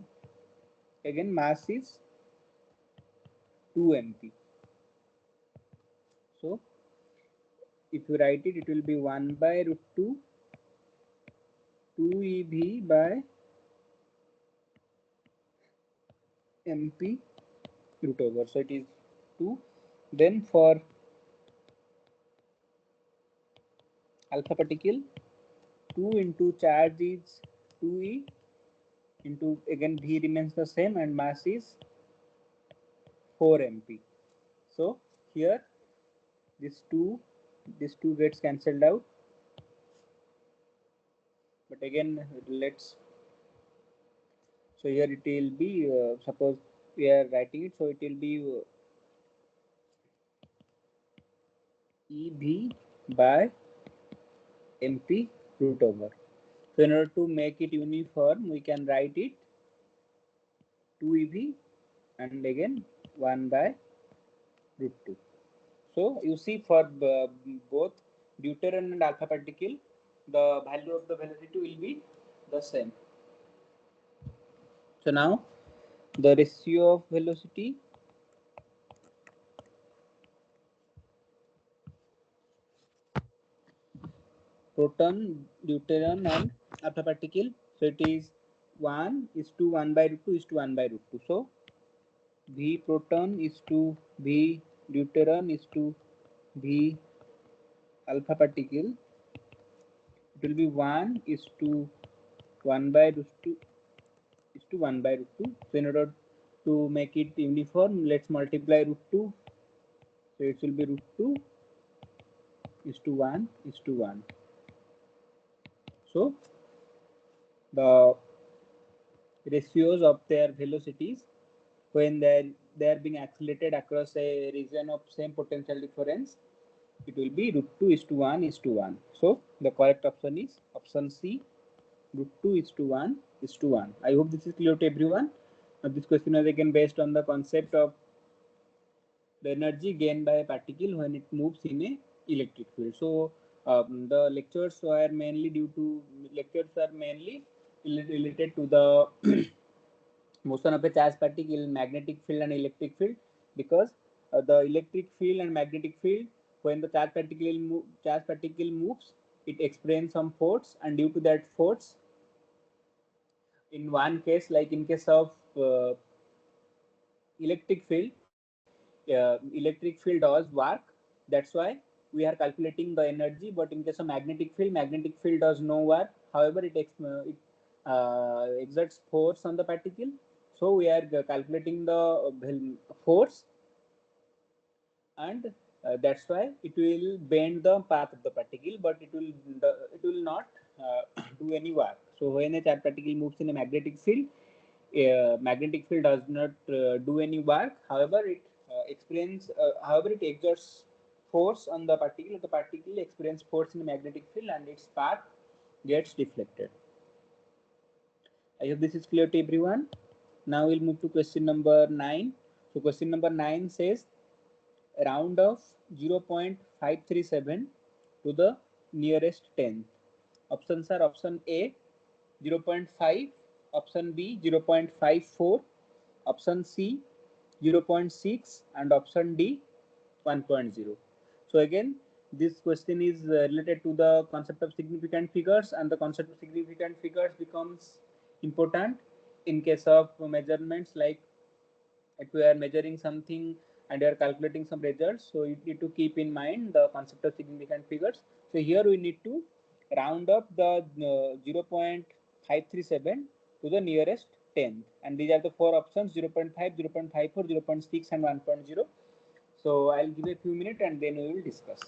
again mass is 2 mp. So if you write it, it will be 1 by root 2 ev by mp root over. So it is 2. Then for alpha particle, 2 into charge is 2e into, again V remains the same and mass is 4 mp. So here this 2 gets cancelled out, but again let's, so here it will be suppose we are writing it, so it will be ev by mp root over. So in order to make it uniform, we can write it 2 ev and again 1 by root 2. So you see for both deuteron and alpha particle, the value of the velocity will be the same. So now the ratio of velocity proton, deuteron and alpha particle, so it is 1 is to 1 by root 2 is to 1 by root 2. So v proton is to v deuteron is to v alpha particle, it will be 1 is to 1 by root 2 is to 1 by root 2. So in order to make it uniform, let's multiply root 2. So it will be root 2 is to 1 is to 1. So the ratios of their velocities when they are being accelerated across a region of same potential difference, it will be root 2 is to 1 is to 1. So the correct option is option C, root 2 is to 1 is to 1. I hope this is clear to everyone. Now this question is again based on the concept of the energy gained by a particle when it moves in a electric field. So the lectures are mainly related to the motion of a charged particle in magnetic field and electric field, because the electric field and magnetic field, when the charged particle moves, it experiences some force, and due to that force, in one case, like in case of electric field, electric field does work That's why we are calculating the energy. But in case of magnetic field does no work. However, exerts force on the particle. So we are calculating the force, and that's why it will bend the path of the particle, but it will not do any work. So when a charged particle moves in a magnetic field does not do any work. However, it exerts force on the particle. The particle experiences force in the magnetic field, and its path gets deflected. I hope this is clear to everyone. Now we'll move to question number 9. So question number 9 says round of 0.537 to the nearest tenth. Options are option A 0.5, option B 0.54, option C 0.6, and option D 1.0. So again, this question is related to the concept of significant figures, and the concept of significant figures becomes important in case of measurements, like if we are measuring something and we are calculating some results. So you need to keep in mind the concept of significant figures. So here we need to round up the 0.537 to the nearest tenth, and these are the four options: 0.5, 0.54, 0.6, and 1.0. So I'll give a few minutes and then we will discuss.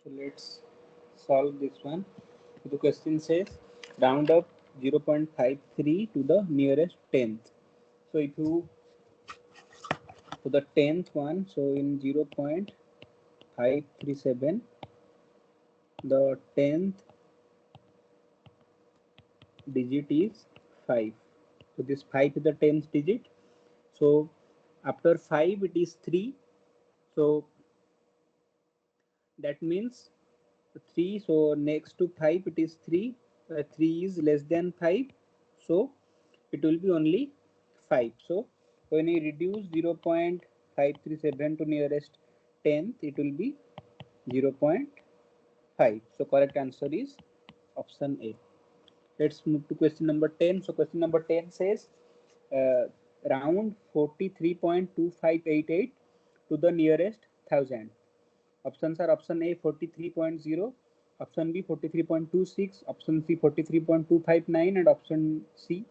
So let's solve this one. So the question says round up 0.53 to the nearest tenth. So if you so the tenth one, so in 0.537, the tenth digit is 5. So this 5 is the tenth digit. So after 5 it is 3. So that means 3. So next to 5 it is 3. 3 is less than 5. So it will be only 5. So when we reduce 0.537 to nearest tenth, it will be 0.5. So correct answer is option A. Let's move to question number 10. So question number 10 says round 43.2588 to the nearest thousand. Options are option A 43.0, option B 43.26, option C 43.259, and option D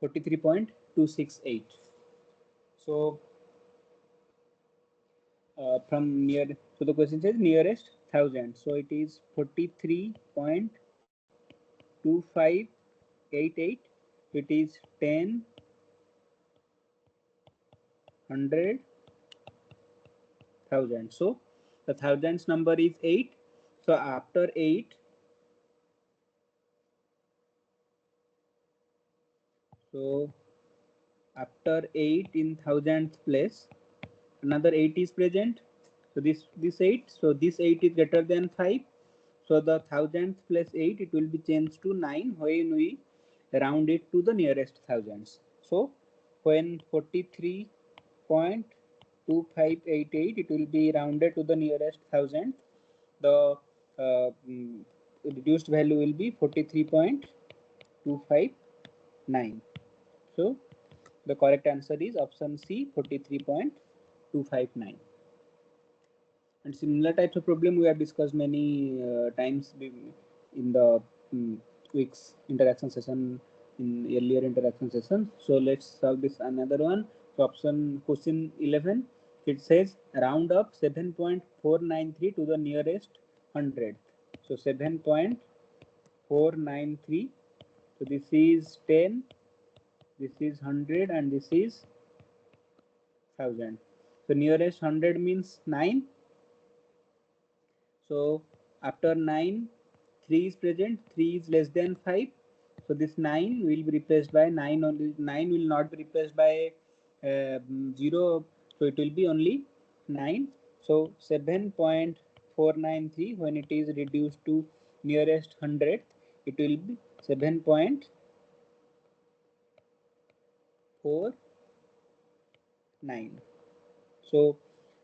43.268. So from near, so the question says nearest thousand. So it is 43.2588. It is 10, 100, 1000. So the thousands number is 8. So after 8, so after 8 in thousandth place, another 8 is present. So this 8, so this 8 is greater than 5. So the thousandth plus 8, it will be changed to 9 when we round it to the nearest thousands. So when 43.2588, it will be rounded to the nearest thousand. The reduced value will be 43.259. So the correct answer is option C, 43.259. And similar types of problem we have discussed many times in the week's interaction session, in earlier interaction session. So let's solve this another one. So option question 11, it says round up 7.493 to the nearest 100. So 7.493. So this is 10, this is 100, and this is 1000. So nearest 100 means 9. So after 9, 3 is present, 3 is less than 5. So this 9 will be replaced by 9 only. 9 will not be replaced by 0. So it will be only 9. So 7.493, when it is reduced to nearest 100th, it will be 7.49. So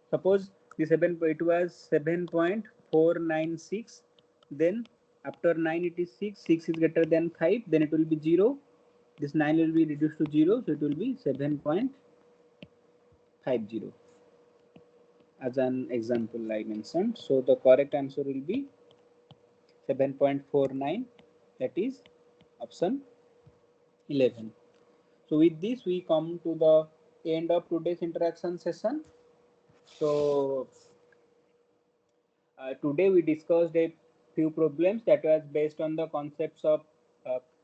suppose the 7, it was 7.496, then after 9 it is 6, 6 is greater than 5, then it will be 0. This 9 will be reduced to 0, so it will be 7.50 as an example I mentioned. So the correct answer will be 7.49, that is option 11. So with this we come to the end of today's interaction session. So today we discussed a few problems that was based on the concepts of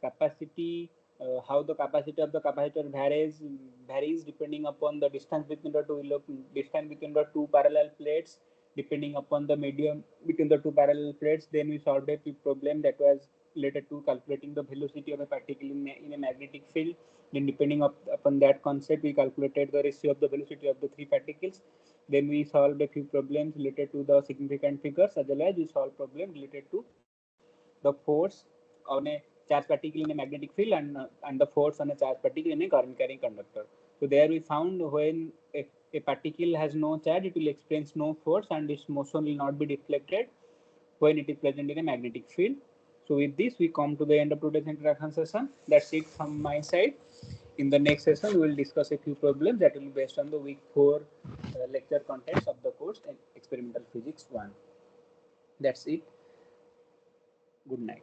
capacity, how the capacity of the capacitor varies depending upon the distance between the two parallel plates, depending upon the medium between the two parallel plates. Then we solved a few problem that was related to calculating the velocity of a particle in a magnetic field. Then depending upon that concept, we calculated the ratio of the velocity of the three particles. Then we solved a few problems related to the significant figures, as well as we solved problem related to the force on a charged particle in a magnetic field, and the force on a charged particle in a current carrying conductor. So there we found when a particle has no charge, it will experience no force and its motion will not be deflected when it is present in a magnetic field. So with this we come to the end of today's interaction session. That's it from my side. In the next session, we will discuss a few problems that will be based on the week 4 lecture contents of the course Experimental Physics 1. That's it. Good night.